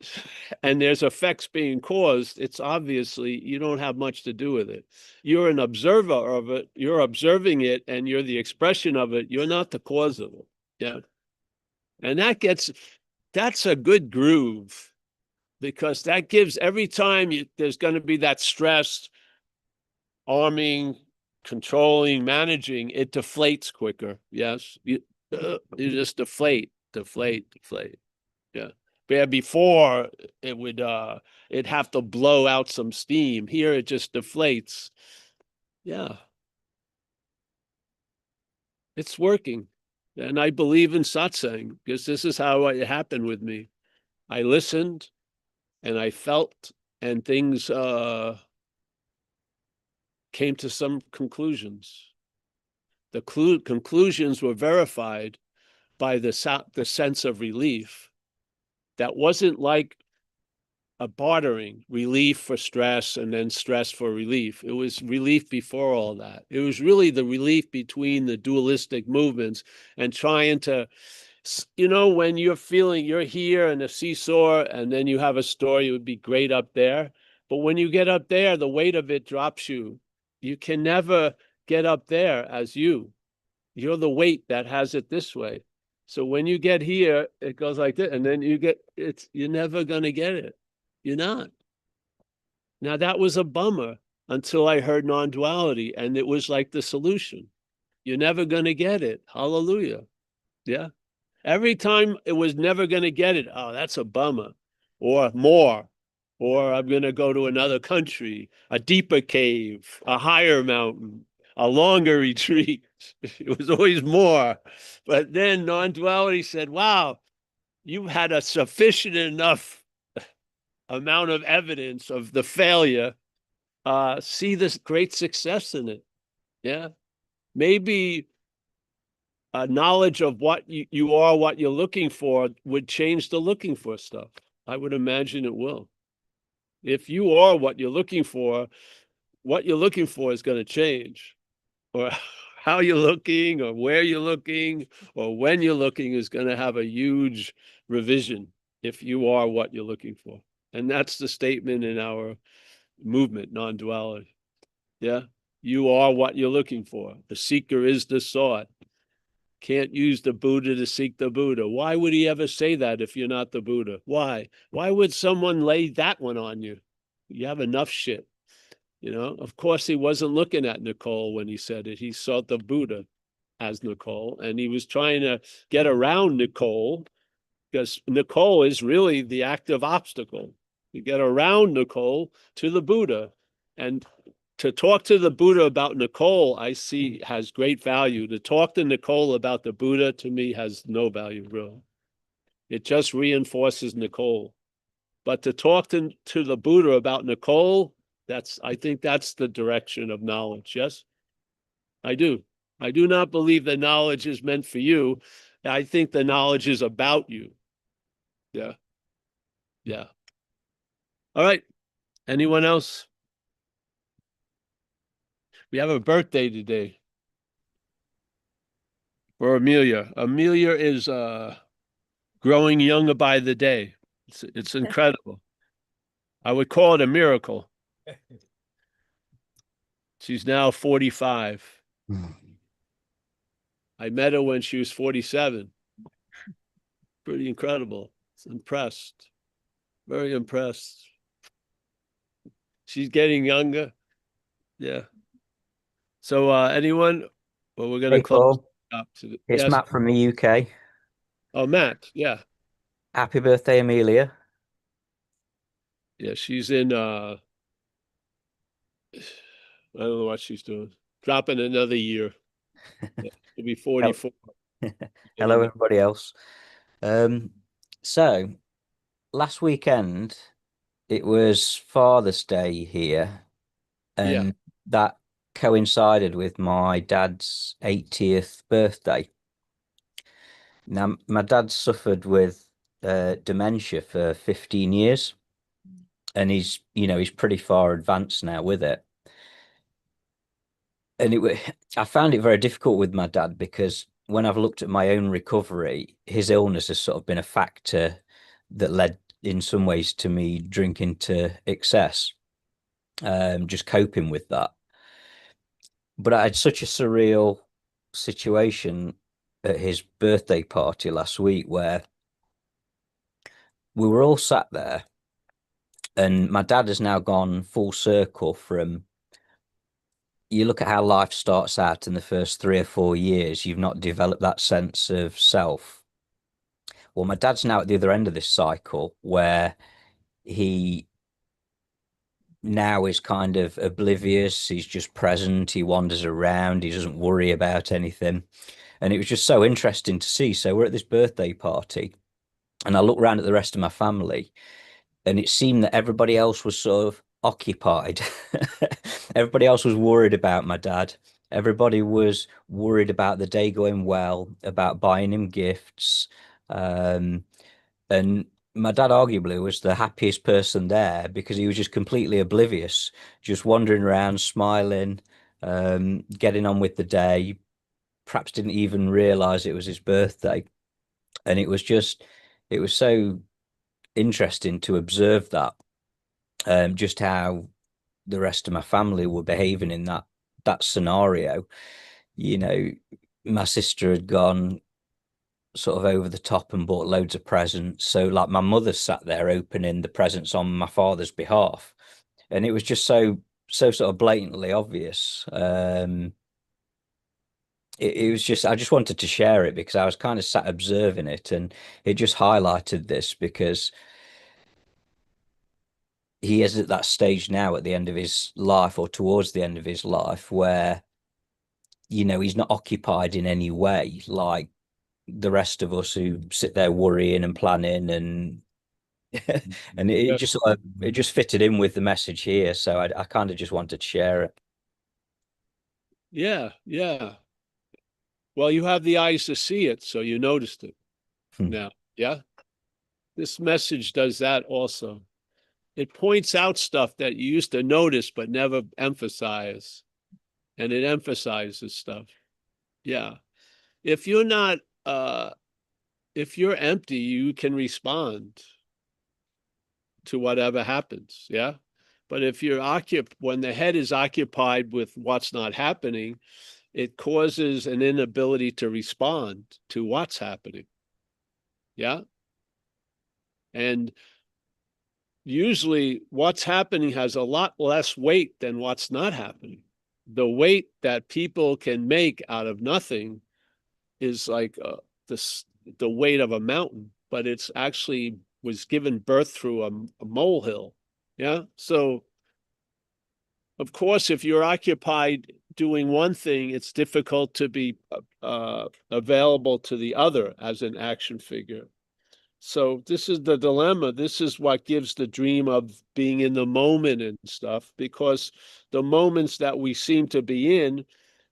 and there's effects being caused, it's obviously you don't have much to do with it. You're an observer of it. You're observing it and you're the expression of it. You're not the cause of it. Yeah. And that's a good groove because that gives every time there's going to be that stress, arming, controlling, managing, it deflates quicker. Yes. You just deflate. Yeah. Where before it would it'd have to blow out some steam. Here it just deflates. Yeah. It's working. And I believe in satsang because this is how it happened with me. I listened and I felt and things came to some conclusions. The conclusions were verified by the sense of relief that wasn't like a bartering, relief for stress and then stress for relief. It was relief before all that. It was really the relief between the dualistic movements and trying to, you know, when you're feeling you're here in a seesaw and then you have a story, it would be great up there. But when you get up there, the weight of it drops you. You can never get up there as you. You're the weight that has it this way. So when you get here, it goes like this, and then you're never going to get it. You're not. Now that was a bummer until I heard non-duality, and it was like the solution. You're never going to get it. Hallelujah. Yeah. Every time it was never going to get it. Oh, that's a bummer. Or more. Or I'm going to go to another country, a deeper cave, a higher mountain, a longer retreat. It was always more. But then non-duality said, wow, you had a sufficient enough amount of evidence of the failure. See this great success in it. Yeah. Maybe knowledge of what you are, what you're looking for would change the looking for stuff. I would imagine it will. If you are what you're looking for is going to change. Or how you're looking or where you're looking or when you're looking is going to have a huge revision if you are what you're looking for. And that's the statement in our movement, non-duality. Yeah. You are what you're looking for. The seeker is the sought. Can't use the Buddha to seek the Buddha. Why would he ever say that if you're not the Buddha? Why? Why would someone lay that one on you? You have enough shit. You know, of course, he wasn't looking at Nicole when he said it. He saw the Buddha as Nicole, and he was trying to get around Nicole because Nicole is really the active obstacle. You get around Nicole to the Buddha. And to talk to the Buddha about Nicole, I see has great value. To talk to Nicole about the Buddha, to me, has no value, really. It just reinforces Nicole. But to talk to the Buddha about Nicole, I think that's the direction of knowledge. Yes, I do. I do not believe that knowledge is meant for you. I think the knowledge is about you. Yeah. Yeah. All right. Anyone else? We have a birthday today for Amelia. Amelia is growing younger by the day. It's incredible. I would call it a miracle. She's now 45. I met her when she was 47. Pretty incredible. Impressed. Very impressed. She's getting younger. Yeah. So anyone? Well, we're gonna Hey, close Paul. up to the It's yes. Matt from the UK. Oh, Matt. Yeah. Happy birthday, Amelia. Yeah, she's in I don't know what she's doing. Dropping another year. Yeah, she'll be 44. Hello, everybody else. So last weekend it was Father's Day here, Yeah. and that coincided with my dad's 80th birthday. Now, my dad suffered with dementia for 15 years, and he's pretty far advanced now with it. And I found it very difficult with my dad because when I've looked at my own recovery, his illness has sort of been a factor that led in some ways to me drinking to excess, just coping with that. But I had such a surreal situation at his birthday party last week where we were all sat there, and my dad has now gone full circle from, you look at how life starts out in the first 3 or 4 years, you've not developed that sense of self. Well, my dad's now at the other end of this cycle where he now is kind of oblivious. He's just present. He wanders around. He doesn't worry about anything. And it was just so interesting to see. So we're at this birthday party, and I look around at the rest of my family, and it seemed that everybody else was sort of occupied. Everybody else was worried about my dad. Everybody was worried about the day going well, about buying him gifts. And my dad arguably was the happiest person there because he was just completely oblivious, just wandering around, smiling, getting on with the day, perhaps didn't even realize it was his birthday. And it was so interesting to observe that, just how the rest of my family were behaving in that scenario. You know, my sister had gone sort of over the top and bought loads of presents. So like my mother sat there opening the presents on my father's behalf. And it was just so sort of blatantly obvious. It was just, I just wanted to share it because I was kind of sat observing it, and it just highlighted this because he is at that stage now at the end of his life, or towards the end of his life, where he's not occupied in any way like the rest of us who sit there worrying and planning, and and it just it just fitted in with the message here, so I kind of just wanted to share it. Yeah. Yeah. Well, you have the eyes to see it, so you noticed it now. Yeah. This message does that also. It points out stuff that you used to notice but never emphasize, and it emphasizes stuff. Yeah. If you're not if you're empty, you can respond to whatever happens. Yeah. But if you're when the head is occupied with what's not happening, it causes an inability to respond to what's happening. Yeah. And usually what's happening has a lot less weight than what's not happening. The weight that people can make out of nothing is like the weight of a mountain, but it's actually was given birth through a molehill. Yeah. So, of course, if you're occupied doing one thing, it's difficult to be available to the other as an action figure. So this is the dilemma. This is what gives the dream of being in the moment and stuff, because the moments that we seem to be in,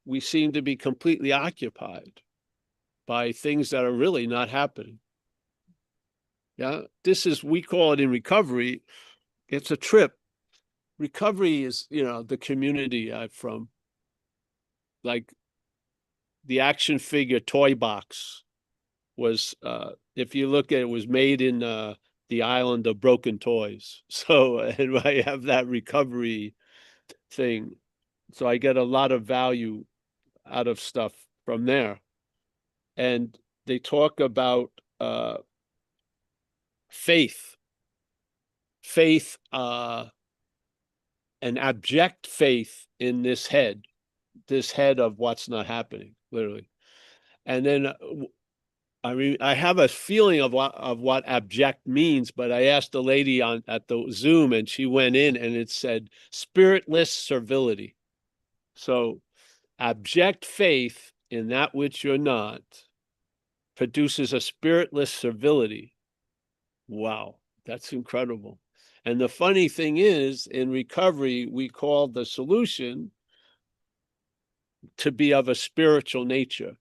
we seem to be completely occupied by things that are really not happening. Yeah, this is, we call it in recovery, it's a trip. Recovery is, the community I'm from. Like the action figure toy box was, if you look at it, was made in the island of broken toys. So, and I have that recovery thing. So I get a lot of value out of stuff from there. And they talk about faith, an abject faith in this head of what's not happening, literally. And then I have a feeling of what abject means, but I asked the lady at the Zoom, and she went in, and it said spiritless servility. So abject faith in that which you're not produces a spiritless servility. Wow, that's incredible. And the funny thing is, in recovery, we call the solution to be of a spiritual nature.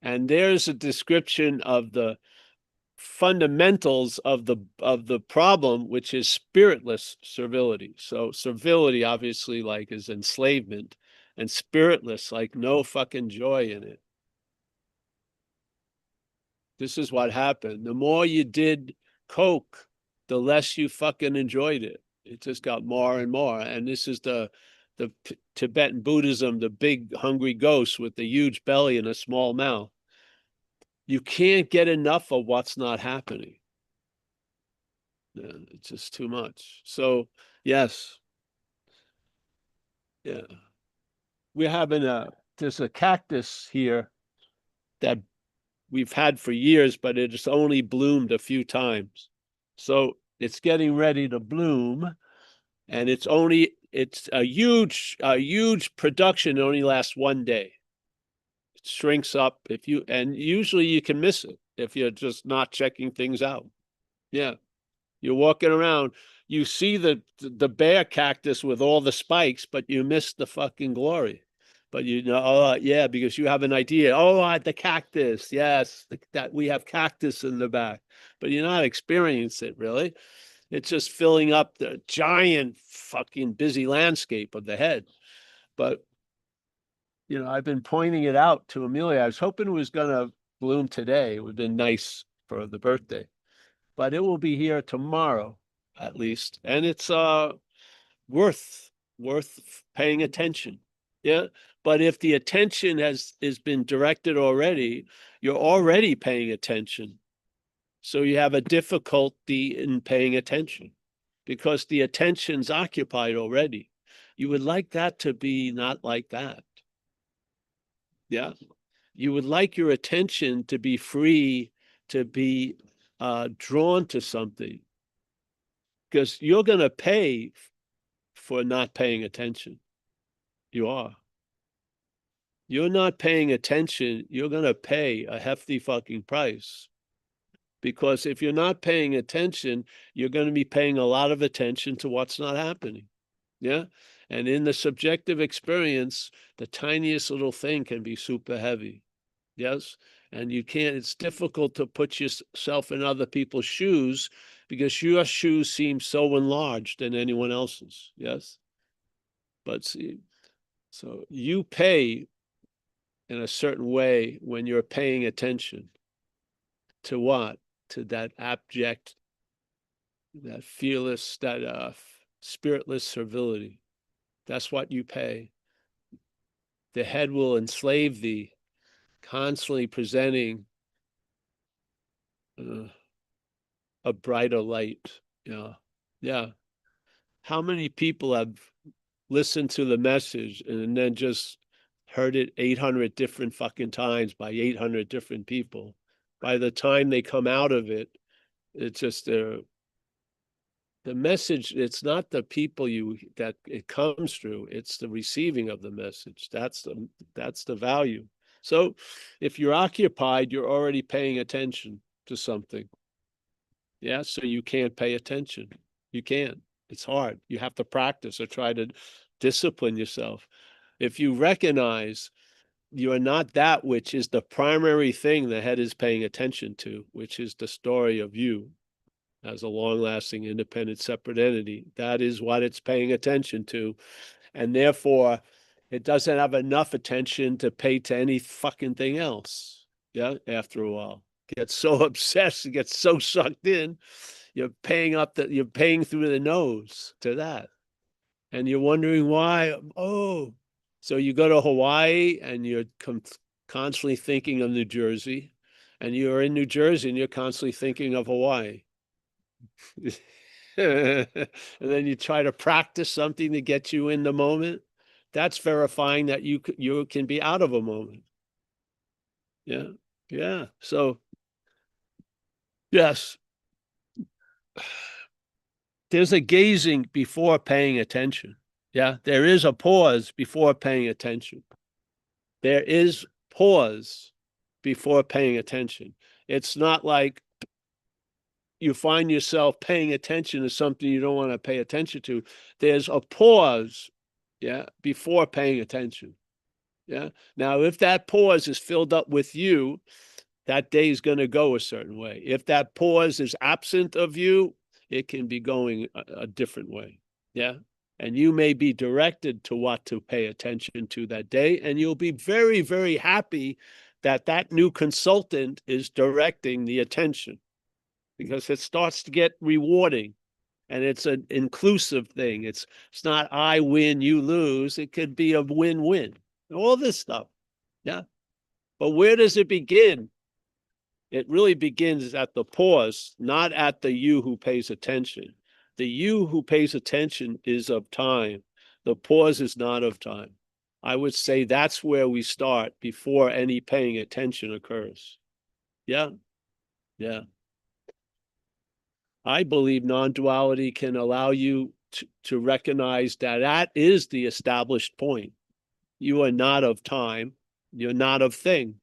And there's a description of the fundamentals of the problem, which is spiritless servility. So servility obviously like is enslavement, and spiritless like no fucking joy in it. This is what happened. The more you did coke, the less you fucking enjoyed it. It just got more and more. And this is the Tibetan Buddhism, the big hungry ghost with the huge belly and a small mouth. You can't get enough of what's not happening. Yeah, it's just too much. So yes. Yeah. We're having there's a cactus here that we've had for years, but it's only bloomed a few times. So it's getting ready to bloom, and it's a huge production. It only lasts one day. It shrinks up and usually you can miss it if you're just not checking things out. Yeah. You're walking around, you see the bear cactus with all the spikes, but you miss the fucking glory. But yeah, because you have an idea. The cactus, yes, that we have cactus in the back, but you're not experiencing it really. It's just filling up the giant fucking busy landscape of the head. But I've been pointing it out to Amelia. I was hoping it was gonna bloom today. It would have been nice for the birthday, but it will be here tomorrow at least, and it's worth paying attention. Yeah. But if the attention has been directed already, you're already paying attention. So you have a difficulty in paying attention because the attention's occupied already. You would like that to be not like that. Yeah. You would like your attention to be free, to be drawn to something, because you're going to pay for not paying attention. You are. You're not paying attention, you're going to pay a hefty fucking price. Because if you're not paying attention, you're going to be paying a lot of attention to what's not happening. Yeah. And in the subjective experience, the tiniest little thing can be super heavy. Yes. And it's difficult to put yourself in other people's shoes because your shoes seem so enlarged than anyone else's. Yes. But see, so you pay in a certain way when you're paying attention to what? To that abject, that fearless, that spiritless servility. That's what you pay. The head will enslave thee, constantly presenting a brighter light. Yeah. Yeah. How many people have listened to the message and then just heard it 800 different fucking times by 800 different people? By the time they come out of it, it's just the message. It's not the people that it comes through. It's the receiving of the message. That's the value. So if you're occupied, you're already paying attention to something. Yeah. So you can't pay attention. You can't. It's hard. You have to practice or try to discipline yourself. If you recognize you are not that which is the primary thing the head is paying attention to, which is the story of you. as a long-lasting, independent, separate entity. That is what it's paying attention to. And therefore, it doesn't have enough attention to pay to any fucking thing else. Yeah, after a while. Gets so obsessed, it gets so sucked in, you're paying through the nose to that. And you're wondering why. Oh, so you go to Hawaii and you're constantly thinking of New Jersey, and you're in New Jersey and you're constantly thinking of Hawaii. And then you try to practice something to get you in the moment. That's verifying that you can be out of a moment. Yeah. Yeah. So yes, there's a gazing before paying attention. Yeah. There is a pause before paying attention. There is pause before paying attention. It's not like you find yourself paying attention to something you don't want to pay attention to. There's a pause, yeah, before paying attention. Yeah. Now, if that pause is filled up with you, that day is going to go a certain way. If that pause is absent of you, it can be going a different way. Yeah. And you may be directed to what to pay attention to that day. And you'll be very, very happy that that new consultant is directing the attention, because it starts to get rewarding, and it's an inclusive thing. It's not I win, you lose. It could be a win-win. All this stuff. Yeah. But where does it begin? It really begins at the pause, not at the you who pays attention. The you who pays attention is of time. The pause is not of time. I would say that's where we start before any paying attention occurs. Yeah. Yeah. I believe non-duality can allow you to recognize that that is the established point. You are not of time. You're not of thing.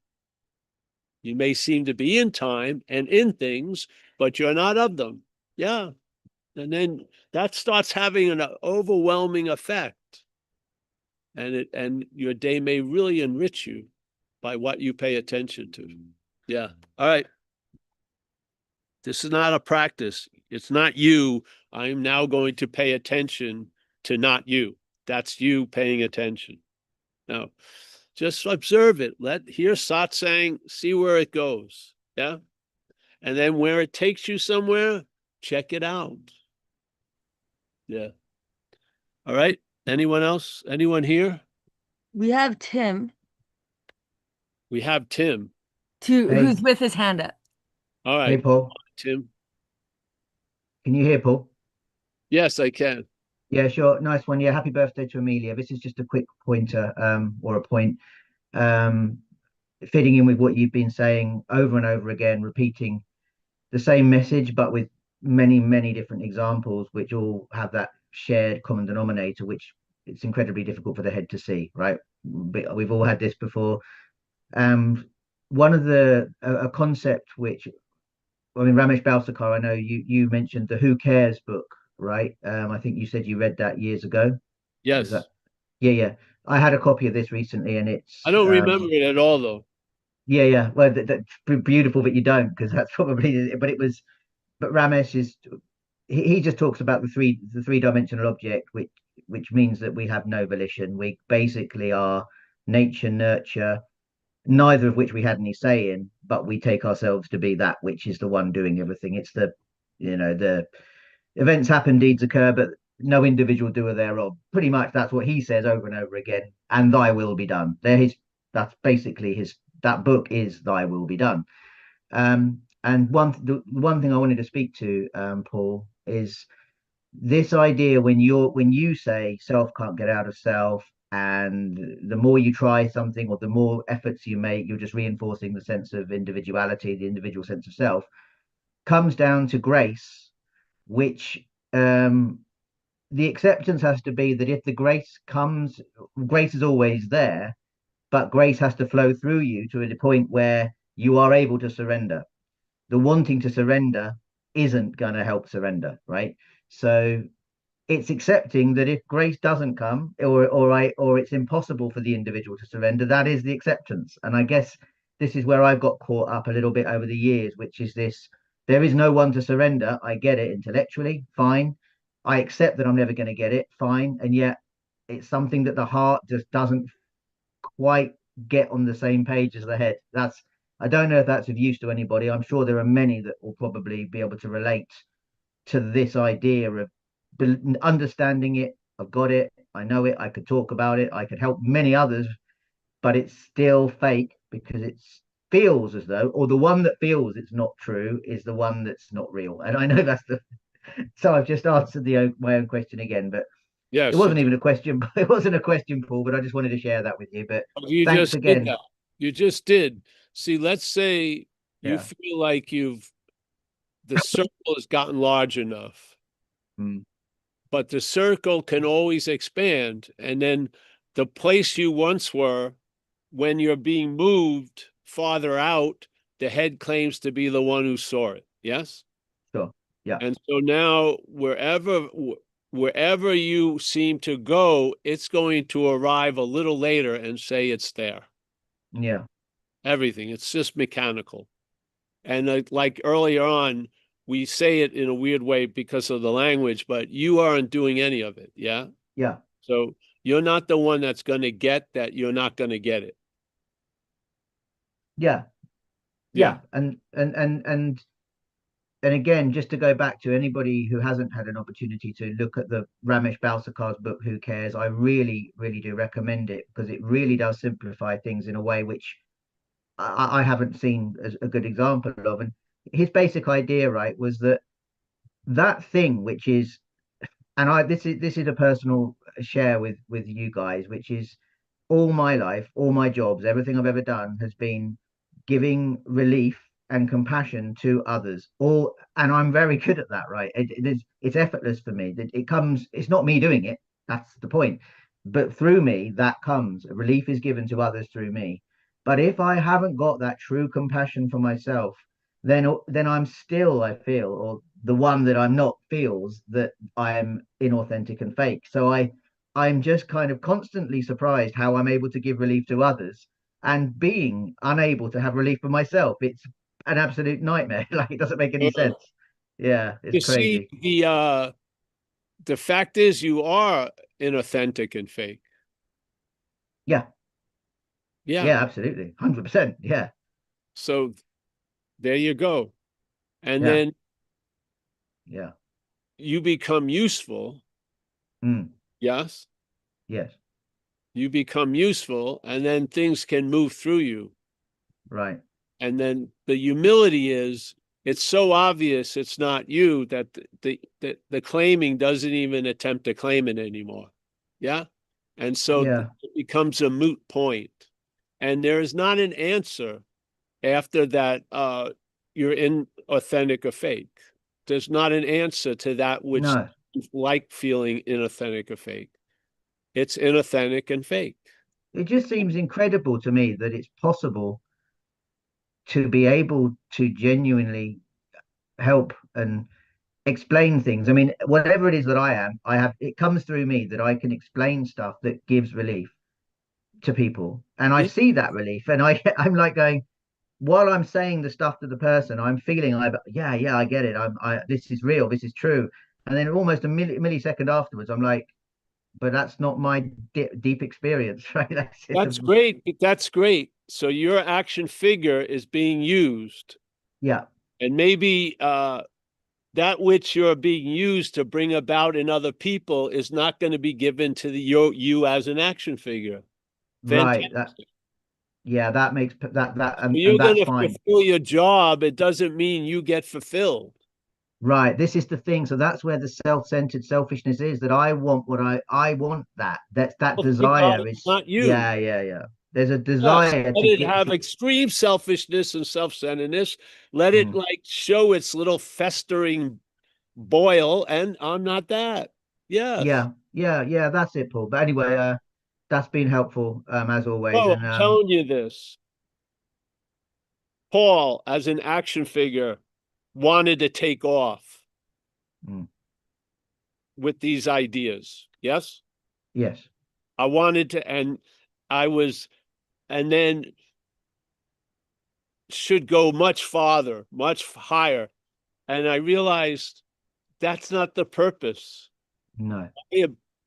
You may seem to be in time and in things, but you're not of them. Yeah. And then that starts having an overwhelming effect. And your day may really enrich you by what you pay attention to. Yeah. All right. This is not a practice. It's not you. I'm now going to pay attention to not you. That's you paying attention. Now, just observe it. Hear satsang, see where it goes. Yeah. And then where it takes you somewhere, check it out. Yeah. All right. Anyone else? Anyone here? We have Tim We have Tim. to Hey. who's with his hand up. All Hey, right. Paul. Tim. Can you hear Paul? Yes, I can. Yeah, sure. Nice one. Yeah, happy birthday to Amelia. This is just a quick pointer, or a point, fitting in with what you've been saying over and over again, repeating the same message, but with many, many different examples, which all have that shared common denominator, which it's incredibly difficult for the head to see, right? We've all had this before. One of a concept which, I mean, Ramesh Balsekar, I know you mentioned the Who Cares book, right? I think you said you read that years ago. Yes. Yeah. I had a copy of this recently, and it's I don't remember it at all, though. yeah. Well, that's beautiful that you don't, because that's probably. But Ramesh is he just talks about the three-dimensional object, which means that we have no volition. We basically are nature, nurture, neither of which we had any say in, but we take ourselves to be that which is the one doing everything. It's the events happen, deeds occur, but no individual doer thereof. Pretty much that's what he says over and over again. And thy will be done. That's basically that book is thy will be done. And the one thing I wanted to speak to, Paul, is this idea when you say self can't get out of self, and the more you try something or the more efforts you make, you're just reinforcing the sense of individuality, the individual sense of self, comes down to grace, which the acceptance has to be that if the grace comes, grace is always there, but grace has to flow through you to the point where you are able to surrender. The wanting to surrender isn't going to help surrender, right? So it's accepting that if grace doesn't come, or it's impossible for the individual to surrender, that is the acceptance. And I guess this is where I've got caught up a little bit over the years, which is this There is no one to surrender. I get it intellectually, fine. I accept that I'm never going to get it, fine. And yet it's something that the heart just doesn't quite get on the same page as the head. That's, I don't know if that's of use to anybody. I'm sure there are many that will probably be able to relate to this idea of understanding it. I've got it. I know it. I could talk about it. I could help many others, but it's still fake because it feels as though, or the one that feels it's not true is the one that's not real. And I know that's the, so I've just answered my own question again, but it Yes, wasn't even a question. It wasn't a question, Paul, but I just wanted to share that with you. But you thanks just did again. that. You just did. See, let's say you Yeah. feel like the circle has gotten large enough, Mm. but the circle can always expand. And then the place you once were, when you're being moved farther out, the head claims to be the one who saw it. Yes? Sure. Yeah. And so now wherever you seem to go, it's going to arrive a little later and say it's there. Yeah. Everything. It's just mechanical. And like earlier on, we say it in a weird way because of the language, but you aren't doing any of it. Yeah. Yeah. So you're not the one that's going to get that. You're not going to get it. Yeah. Yeah. And again, just to go back to anybody who hasn't had an opportunity to look at the Ramesh Balsakar's book, Who Cares? I really, really do recommend it because it really does simplify things in a way which I haven't seen as a good example of. And his basic idea, right, was that that thing which is, and this is a personal share with you guys, which is all my life, all my jobs, everything I've ever done has been giving relief and compassion to others. All, and I'm very good at that, right? It's effortless for me. It comes. It's not me doing it. That's the point. But through me, that comes. Relief is given to others through me. But if I haven't got that true compassion for myself, then I'm still, I feel, or the one that I'm not feels that I am inauthentic and fake. So I'm just kind of constantly surprised how I'm able to give relief to others and being unable to have relief for myself. It's an absolute nightmare. Like it doesn't make any sense. Yeah, it's You see, crazy. the fact is you are inauthentic and fake. Yeah, Yeah. yeah, absolutely. 100%. Yeah, So there you go. And yeah, then yeah. you become useful. Mm, Yes. yes, You become useful, and then things can move through you. right. And then the humility is it's so obvious it's not you that the claiming doesn't even attempt to claim it anymore. Yeah. And so Yeah, it becomes a moot point. And there is not an answer after that you're in authentic or fake. There's not an answer to that which no, like feeling inauthentic or fake. It's inauthentic and fake. it just seems incredible to me that it's possible to be able to genuinely help and explain things. I mean, whatever it is that I am, I have, it comes through me that I can explain stuff that gives relief to people. And I Yeah. see that relief. And I'm like going, while I'm saying the stuff to the person, I'm feeling, yeah, I get it. This is real. This is true. And then almost a millisecond afterwards, I'm like, but that's not my deep experience, right? That's great. That's great. So your action figure is being used, Yeah, and maybe that which you're being used to bring about in other people is not going to be given to you as an action figure. right. Fantastic. Yeah, that makes You're and going that's to fine. fulfill your job. It doesn't mean you get fulfilled. Right. This is the thing. So that's where the self-centered selfishness is, that I want what I want that Well, see, Bob, desire it's is, not you. yeah. There's a Yes, desire let to it get have extreme selfishness and self-centeredness. Let it Mm. like show its little festering boil, and I'm not that. Yes. Yeah, that's it, Paul. But anyway, that's been helpful, as always. Oh, And I'm telling you this. Paul, as an action figure, wanted to take off mm, with these ideas. Yes. yes, I wanted to, and I was, and then should go much farther, much higher. And I realized that's not the purpose. No.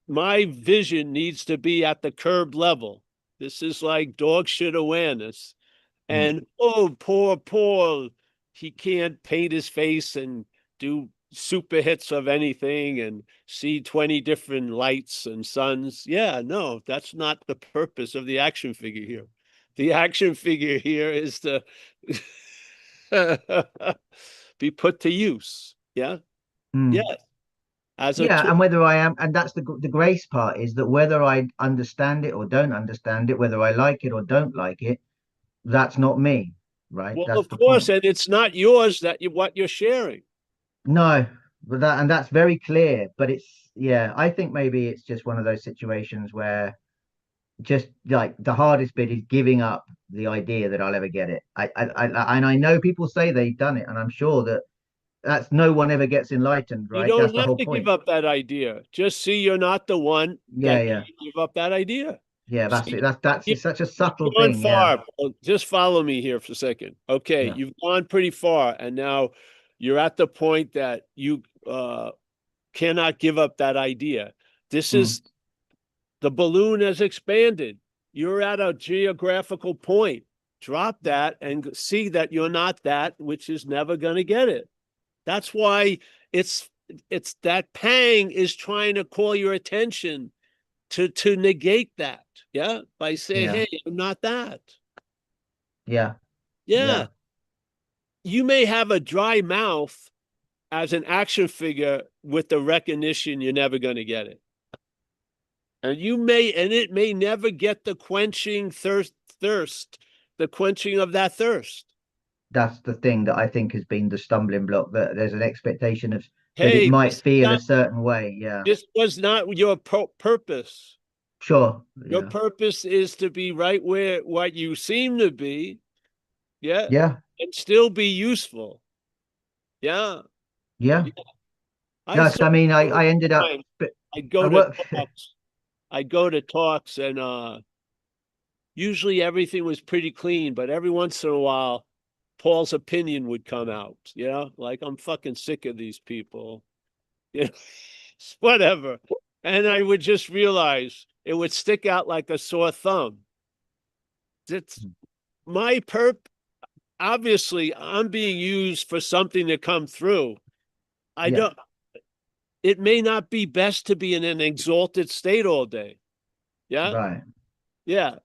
My vision needs to be at the curb level. This is like dog shit awareness. And oh, poor Paul, he can't paint his face and do super hits of anything and see 20 different lights and suns. Yeah, no, that's not the purpose of the action figure here. The action figure here is to be put to use. Yeah. Mm. Yes. As a Yeah, tool. and whether I am, and that's the grace part, is that whether I understand it or don't understand it, whether I like it or don't like it, that's not me, right? Well, That's of the course, point. and it's not yours that what you're sharing. No, but that's very clear. But it's, yeah, I think maybe it's just one of those situations where just like the hardest bit is giving up the idea that I'll ever get it. And I know people say they've done it, and I'm sure that that's no one ever gets enlightened, You right? That's don't the have whole to give point. up that idea. Just see you're not the one Yeah, that yeah, give up that idea. yeah. That's See, it. That's you- it's such a you've subtle gone thing. Yeah, far. Just follow me here for a second. Okay, yeah. you've gone pretty far, and now you're at the point that you cannot give up that idea. This Mm. is the balloon has expanded. You're at a geographical point. Drop that and see that you're not that, which is never going to get it. That's why it's that pang is trying to call your attention to negate that. Yeah. By saying, Yeah, hey, I'm not that. yeah, Yeah. yeah. You may have a dry mouth as an action figure with the recognition you're never going to get it. And it may never get the quenching thirst, the quenching of that thirst. That's the thing that I think has been the stumbling block. That there's an expectation of that it Hey, might feel a certain way. Yeah, this was not your purpose. sure. Your Yeah, purpose is to be right where what you seem to be, yeah, yeah, and still be useful. Yeah. yeah. Yeah. I Yeah, 'cause saw I mean, all I the ended up. time. But I I go to work. talks. I go to talks and usually everything was pretty clean, but every once in a while Paul's opinion would come out, like I'm fucking sick of these people. You know, whatever. And I would just realize it would stick out like a sore thumb. It's my obviously I'm being used for something to come through. I Yeah, don't it may not be best to be in an exalted state all day. Yeah. right. Yeah.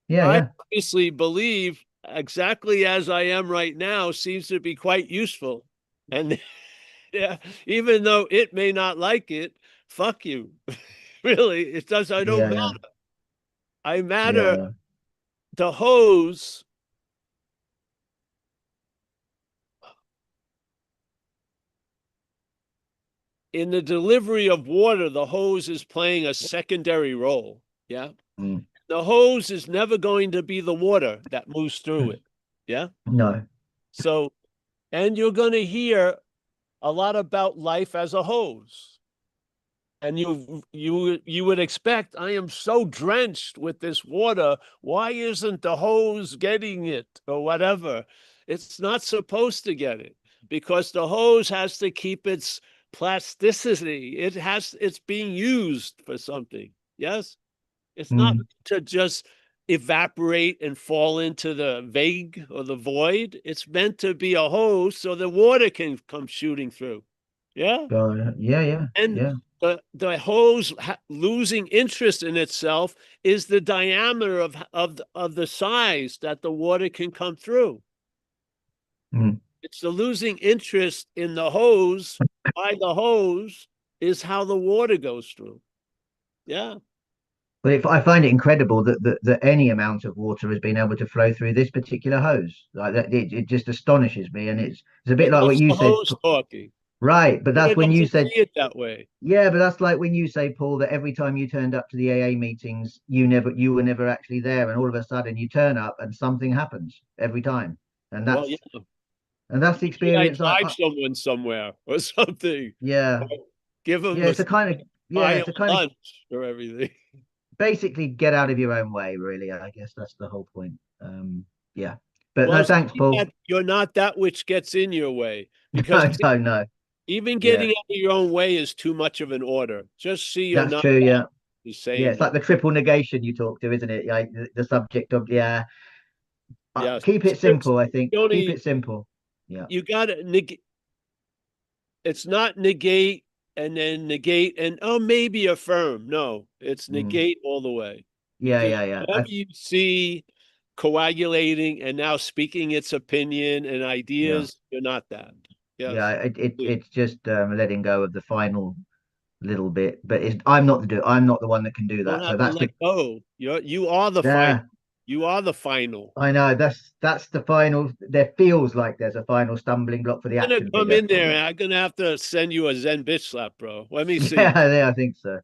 Yeah, I yeah, obviously believe exactly as I am right now seems to be quite useful. And yeah, even though it may not like it, fuck you. Really, it does. I don't yeah, matter. yeah, I matter. yeah, The hose in the delivery of water, the hose is playing a secondary role. Yeah. yeah. Mm. The hose is never going to be the water that moves through it. Yeah. No, So, and you're going to hear a lot about life as a hose. And you would expect, I am so drenched with this water. Why isn't the hose getting it or whatever? It's not supposed to get it because the hose has to keep its plasticity. It's being used for something. Yes. It's not mm. to just evaporate and fall into the vague or the void. It's meant to be a hose so the water can come shooting through. Yeah. Yeah, yeah, And yeah. the hose losing interest in itself is the diameter of the size that the water can come through. Mm. It's the losing interest in the hose by the hose is how the water goes through. Yeah. But if I find it incredible that any amount of water has been able to flow through this particular hose, like that, it just astonishes me. And it's a bit But like what that's you the said, hose talking. right? But that's Water when you doesn't said, see it that way. yeah, but that's like when you say, Paul, that every time you turned up to the AA meetings, you were never actually there, and all of a sudden you turn up and something happens every time, and Well, yeah. that's the Maybe I experience. drive someone somewhere or something. Yeah, Or give them yeah, it's a kind of buy yeah, them it's a kind of lunch or everything. basically get out of your own way, really. I guess that's the whole point. Yeah, but no, Well, thanks, see Paul. that you're not that which gets in your way. Because I know. even Yeah. getting out of your own way is too much of an order. Just see you're That's not true. Yeah. is Yeah. saying It's like that. the triple negation you talk to, isn't it? Like the subject of, yeah. Yes. Keep it simple, I think. You Keep only it simple. Yeah. you gotta negate. It's not negate and then negate and oh maybe affirm. No, it's Mm. negate all the way. Yeah. Because Yeah. Yeah. whatever you see coagulating and now speaking its opinion and Yeah. ideas, you're not that. Yeah. Yes. It's just letting go of the final little bit, but I'm not I'm not the one that can do Don't that. So have to that's let go. You are the final. yeah. You are the final. I know that's the final. There feels like there's a final stumbling block for the I'm gonna action come figure. in there and I'm gonna have to send you a Zen bitch slap, bro. Let me see. Yeah, yeah, I think so.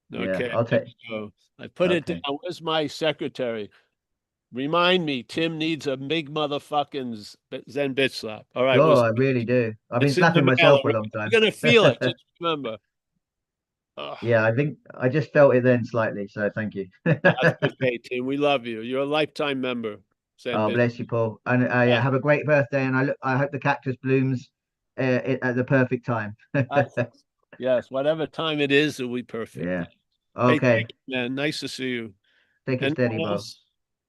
Yeah, Okay, I'll there take. you go. I put it down. Okay. Where's my secretary? Remind me, Tim needs a big motherfucking Zen bitch slap. All right, Sure, I really do. I've been it's in the slapping mail. myself All for a right? long time. You're gonna feel it. Just remember. Oh, Yeah, I think I just felt it then slightly. So thank you. that's okay, Tim. We love you. You're a lifetime member. Zen Oh, bitch. bless you, Paul. And yeah, have a great birthday. And I hope the cactus blooms at the perfect time. Yes, yes, whatever time it is, it'll be perfect. Yeah. Hey, Okay. thank you, man. Nice to see you. Take it steady, Anyone Bo. else?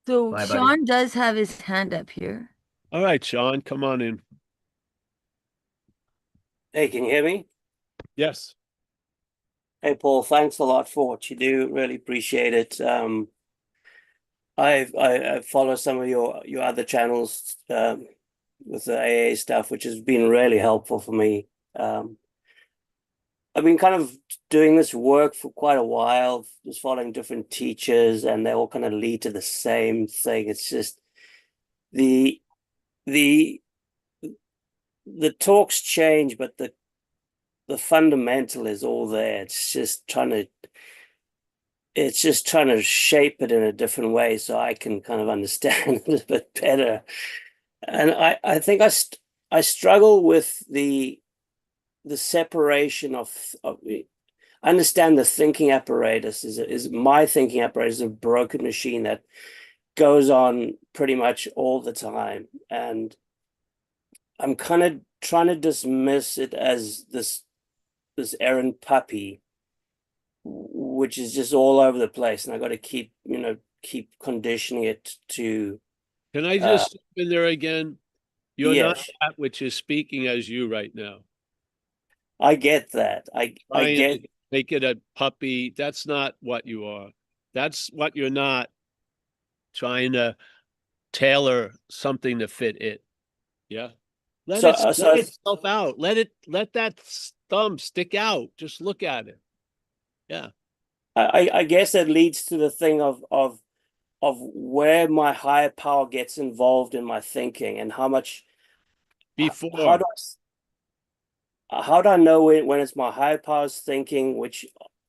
So Bye, buddy. Sean does have his hand up here. All right, Sean, come on in. Hey, can you hear me? Yes. Hey, Paul, thanks a lot for what you do. Really appreciate it. I follow some of your other channels with the AA stuff, which has been really helpful for me. I've been kind of doing this work for quite a while, just following different teachers, and they all kind of lead to the same thing. It's just the the the talks change, but the fundamental is all there. It's just trying to shape it in a different way so I can kind of understand it a bit better. And I think I struggle with the separation of I understand the thinking apparatus is my thinking apparatus is a broken machine that goes on pretty much all the time. And I'm kind of trying to dismiss it as this errant puppy, which is just all over the place, and I got to keep conditioning it to. Can I just step in there again? You're not Yes, that which is speaking as you right now. I get that. I Trying get. to make it a puppy. That's not what you are. That's what you're not. Trying to tailor something to fit it. Yeah. Let So, it so let itself out. Let that thumb stick out. Just look at it. Yeah. I guess that leads to the thing of where my higher power gets involved in my thinking and how much. Before. How do I know when it's my higher power's thinking which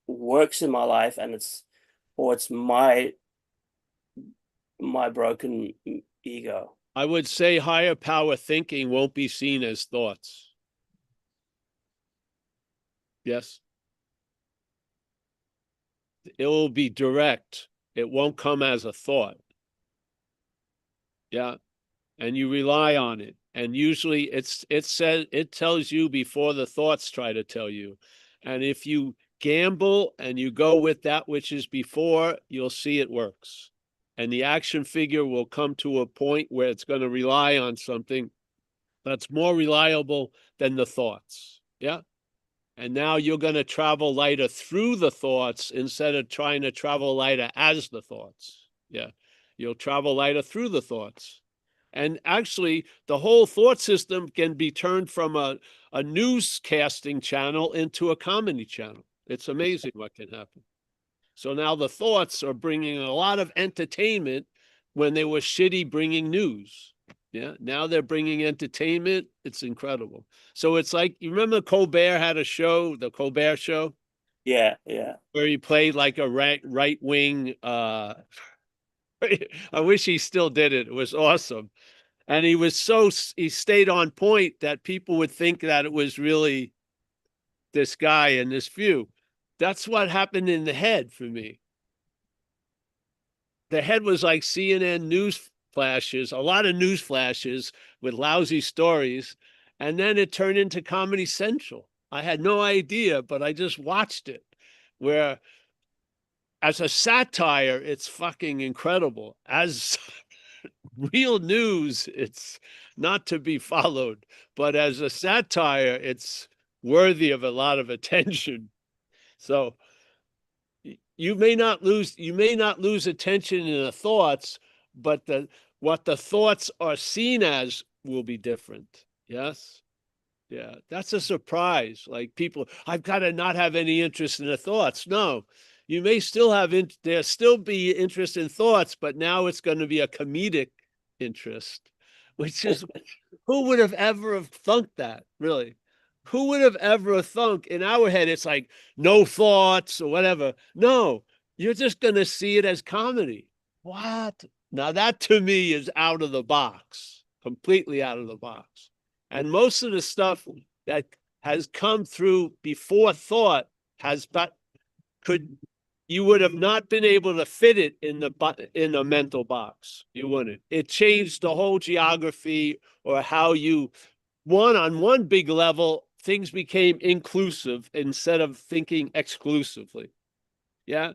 works in my life and it's my broken ego? I would say higher power thinking won't be seen as thoughts. Yes. It will be direct. It won't come as a thought. Yeah. And you rely on it. And usually it tells you before the thoughts try to tell you. And if you gamble and you go with that which is before, you'll see it works. And the action figure will come to a point where it's going to rely on something that's more reliable than the thoughts. Yeah. And now you're going to travel lighter through the thoughts instead of trying to travel lighter as the thoughts. Yeah. You'll travel lighter through the thoughts. And actually, the whole thought system can be turned from a newscasting channel into a comedy channel. It's amazing what can happen. So now the thoughts are bringing a lot of entertainment when they were shitty bringing news. Yeah. Now they're bringing entertainment. It's incredible. So it's like, you remember Colbert had a show, the Colbert Show? Yeah, yeah. Where he played like a right wing. I wish he still did it. It was awesome. And he stayed on point that people would think that it was really this guy and this view. That's what happened in the head for me. The head was like CNN news flashes, a lot of news flashes with lousy stories. And then it turned into Comedy Central. I had no idea, but I just watched it, where as a satire, it's fucking incredible. As real news, it's not to be followed, but as a satire, it's worthy of a lot of attention. So you may not lose attention in the thoughts, but what the thoughts are seen as will be different. Yes. Yeah, that's a surprise. Like people, I've got to not have any interest in the thoughts. No, you may still have there still be interest in thoughts, but now it's going to be a comedic interest, which is who would have ever have thunk that, really? Who would have ever thunk in our head? It's like no thoughts or whatever. No, you're just going to see it as comedy. What? Now that to me is out of the box, completely out of the box. And most of the stuff that has come through before thought you would have not been able to fit it in the mental box. You wouldn't. It changed the whole geography, or how you on one big level, things became inclusive instead of thinking exclusively. Yeah.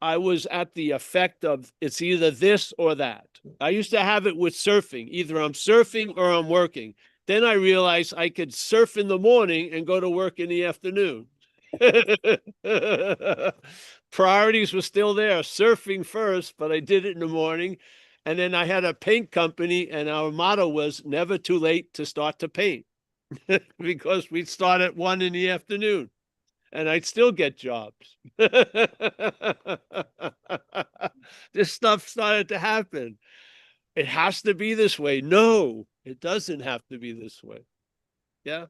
I was at the effect of it's either this or that. I used to have it with surfing. Either I'm surfing or I'm working. Then I realized I could surf in the morning and go to work in the afternoon. Priorities were still there. Surfing first, but I did it in the morning. And then I had a paint company, and our motto was never too late to start to paint because we'd start at 1 in the afternoon and I'd still get jobs. This stuff started to happen. It has to be this way. No, it doesn't have to be this way. Yeah.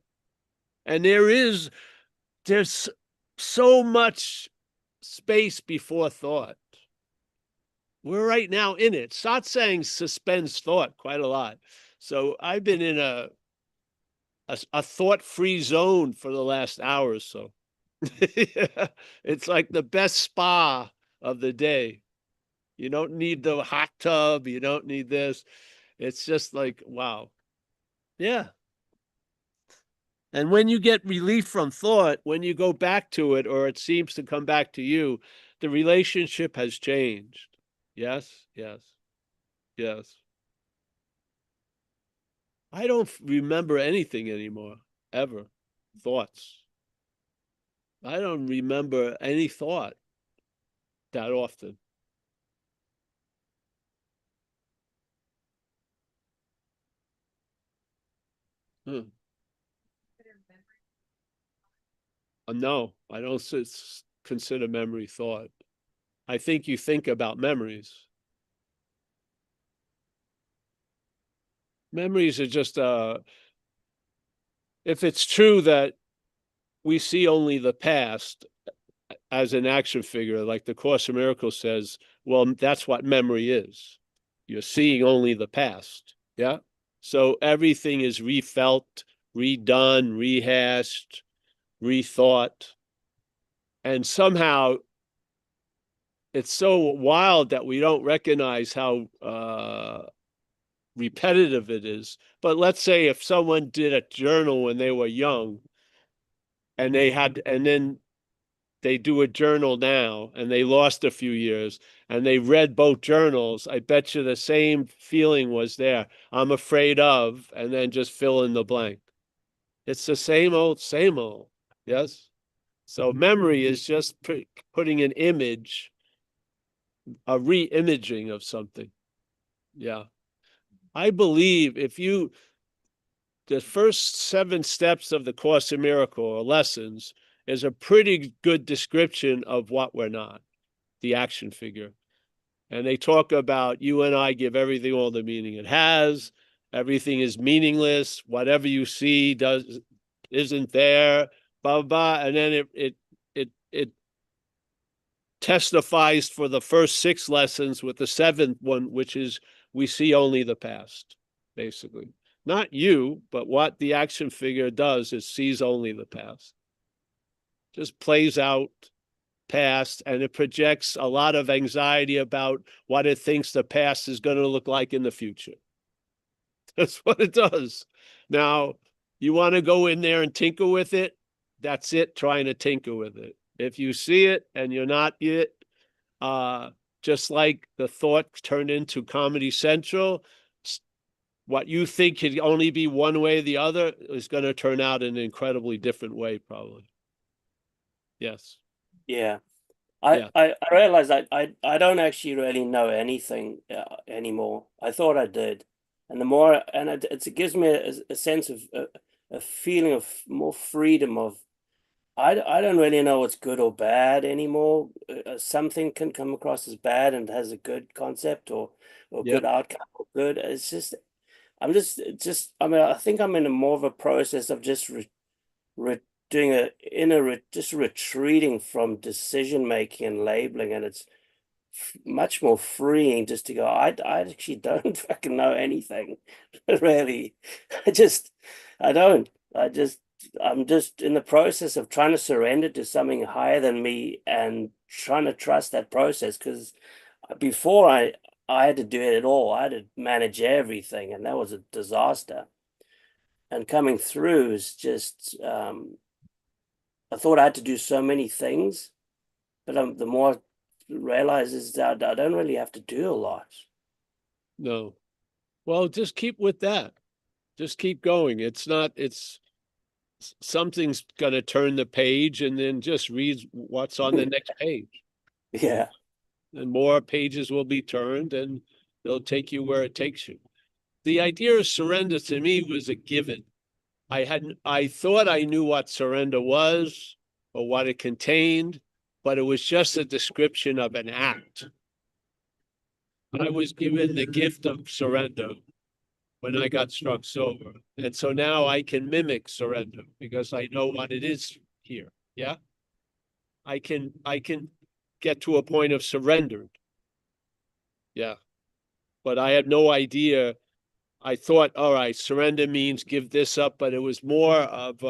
And there's so much space before thought. We're right now in it. Satsang suspends thought quite a lot. So I've been in a thought-free zone for the last hour or so. It's like the best spa of the day. You don't need the hot tub. You don't need this. It's just like, wow. Yeah. And when you get relief from thought, when you go back to it, or it seems to come back to you, the relationship has changed. Yes, yes, yes. I don't remember anything anymore, ever. Thoughts. I don't remember any thought that often. No, I don't consider memory thought. I think you think about memories. Memories are just, if it's true that we see only the past as an action figure, like the Course in Miracles says, well, that's what memory is. You're seeing only the past. Yeah. So everything is refelt, redone, rehashed, rethought. And somehow it's so wild that we don't recognize how repetitive it is. But let's say if someone did a journal when they were young, and then they do a journal now, and they lost a few years, and they read both journals, I bet you the same feeling was there. I'm afraid of, and then just fill in the blank. It's the same old, yes? So memory is just putting an image, a re-imaging of something. Yeah. I believe the first 7 steps of the Course in Miracles, or lessons, is a pretty good description of what we're not, the action figure. And they talk about you and I give everything all the meaning it has. Everything is meaningless. Whatever you see isn't there, blah, blah, blah. And then it testifies for the first 6 lessons with the 7th one, which is we see only the past, basically. Not you, but what the action figure does is sees only the past. Just plays out past, and it projects a lot of anxiety about what it thinks the past is going to look like in the future. That's what it does. Now, You want to go in there and tinker with it, that's it, trying to tinker with it. If you see it and you're not it, just like the thought turned into Comedy Central, what you think could only be one way or the other is going to turn out in an incredibly different way, probably. Yes. Yeah. Yeah. I realize I don't actually really know anything anymore. I thought I did. And the more, and it gives me a sense of a feeling of more freedom of, I don't really know what's good or bad anymore. Something can come across as bad and has a good concept or Yep. good outcome or good. It's just, I mean, I think I'm in a more of a process of just doing just retreating from decision making and labeling, and it's much more freeing just to go, I actually don't fucking know anything really. I don't. I'm just in the process of trying to surrender to something higher than me and trying to trust that process, because before I had to do it all. I had to manage everything, and that was a disaster. And coming through is just I thought I had to do so many things, but the more I realize is that I don't really have to do a lot. No. Well, just keep with that. Just keep going. Something's going to turn the page, and then just read what's on the next page. Yeah. And more pages will be turned, and they'll take you where it takes you. The idea of surrender to me was a given. I thought I knew what surrender was or what it contained, but it was just a description of an act. I was given the gift of surrender when I got struck sober. And so now I can mimic surrender because I know what it is here. Yeah. I can get to a point of surrendered. Yeah. But I had no idea. I thought, all right, surrender means give this up, but it was more of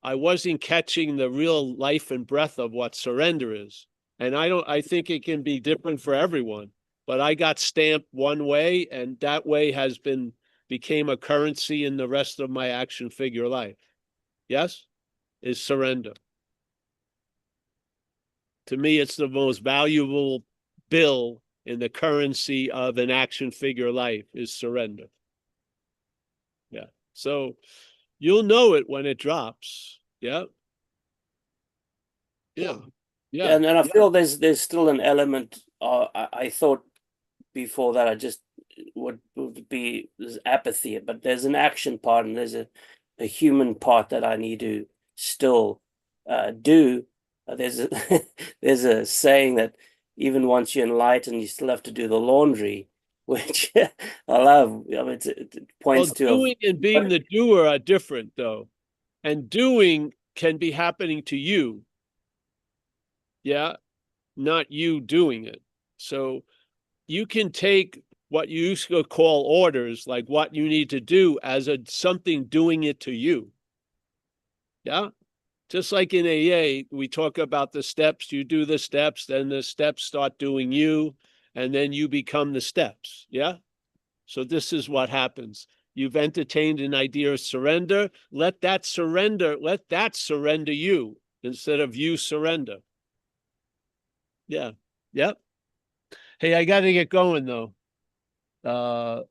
I wasn't catching the real life and breath of what surrender is. And I think it can be different for everyone, but I got stamped one way, and that way became a currency in the rest of my action figure life. Yes, is surrender. To me, it's the most valuable bill in the currency of an action figure life is surrender. Yeah. So you'll know it when it drops. Yeah. Yeah. Yeah. And I feel there's still an element. I thought before that I just would be there's apathy, but there's an action part and there's a human part that I need to still do. There's a there's a saying that even once you're enlightened, you still have to do the laundry, which I love. I mean, it points to doing and being the doer are different, though, and doing can be happening to you. Yeah, not you doing it. So you can take what you used to call orders, like what you need to do, as something doing it to you. Yeah. Just like in AA, we talk about the steps, you do the steps, then the steps start doing you, and then you become the steps. Yeah. So this is what happens. You've entertained an idea of surrender. Let that surrender you instead of you surrender. Yeah. Yep. Hey, I got to get going though. The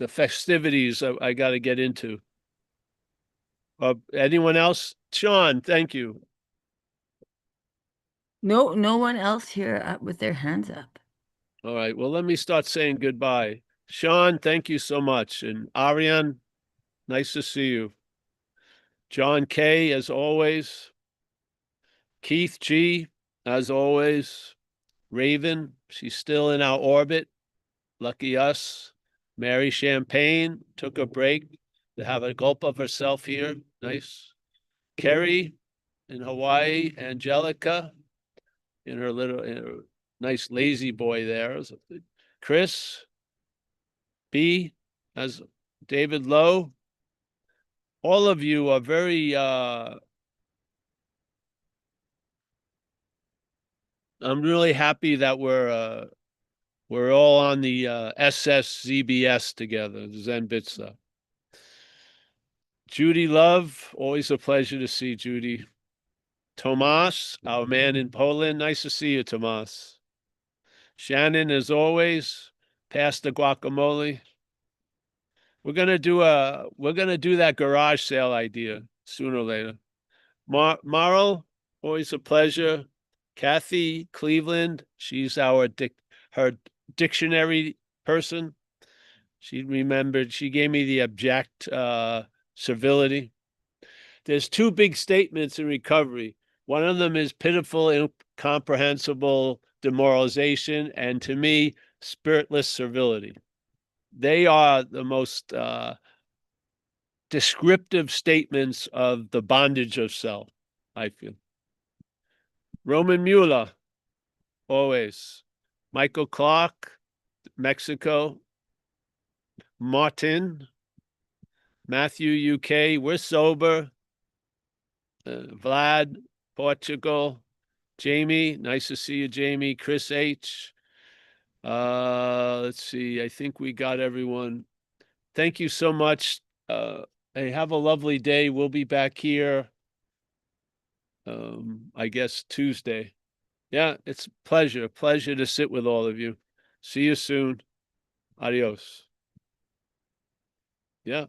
festivities I got to get into. Anyone else? Sean, thank you. No one else here with their hands up. All right. Well, let me start saying goodbye. Sean, thank you so much. And Ariane, nice to see you. John K, as always. Keith G, as always. Raven, she's still in our orbit. Lucky us. Mary Champagne took a break to have a gulp of herself here. Nice. Kerry in Hawaii. Angelica in her nice lazy boy there. Chris B, as David Lowe. All of you are very I'm really happy that we're all on the SSZBS together, Zen Bitsa. Judy Love, always a pleasure to see Judy. Tomas, our man in Poland, nice to see you, Tomas. Shannon, as always, pass the guacamole. We're gonna do that garage sale idea sooner or later. Marl, always a pleasure. Kathy Cleveland, she's her dictionary person. She remembered, she gave me the object servility. There's two big statements in recovery. One of them is pitiful, incomprehensible demoralization, and to me, spiritless servility. They are the most descriptive statements of the bondage of self, I feel. Roman Mueller, always. Michael Clark, Mexico. Martin, Matthew, UK, we're sober. Vlad, Portugal. Jamie, nice to see you, Jamie. Chris H. Let's see. I think we got everyone. Thank you so much. Hey, have a lovely day. We'll be back here. I guess Tuesday. Yeah, it's pleasure to sit with all of you. See you soon. Adios. Yeah.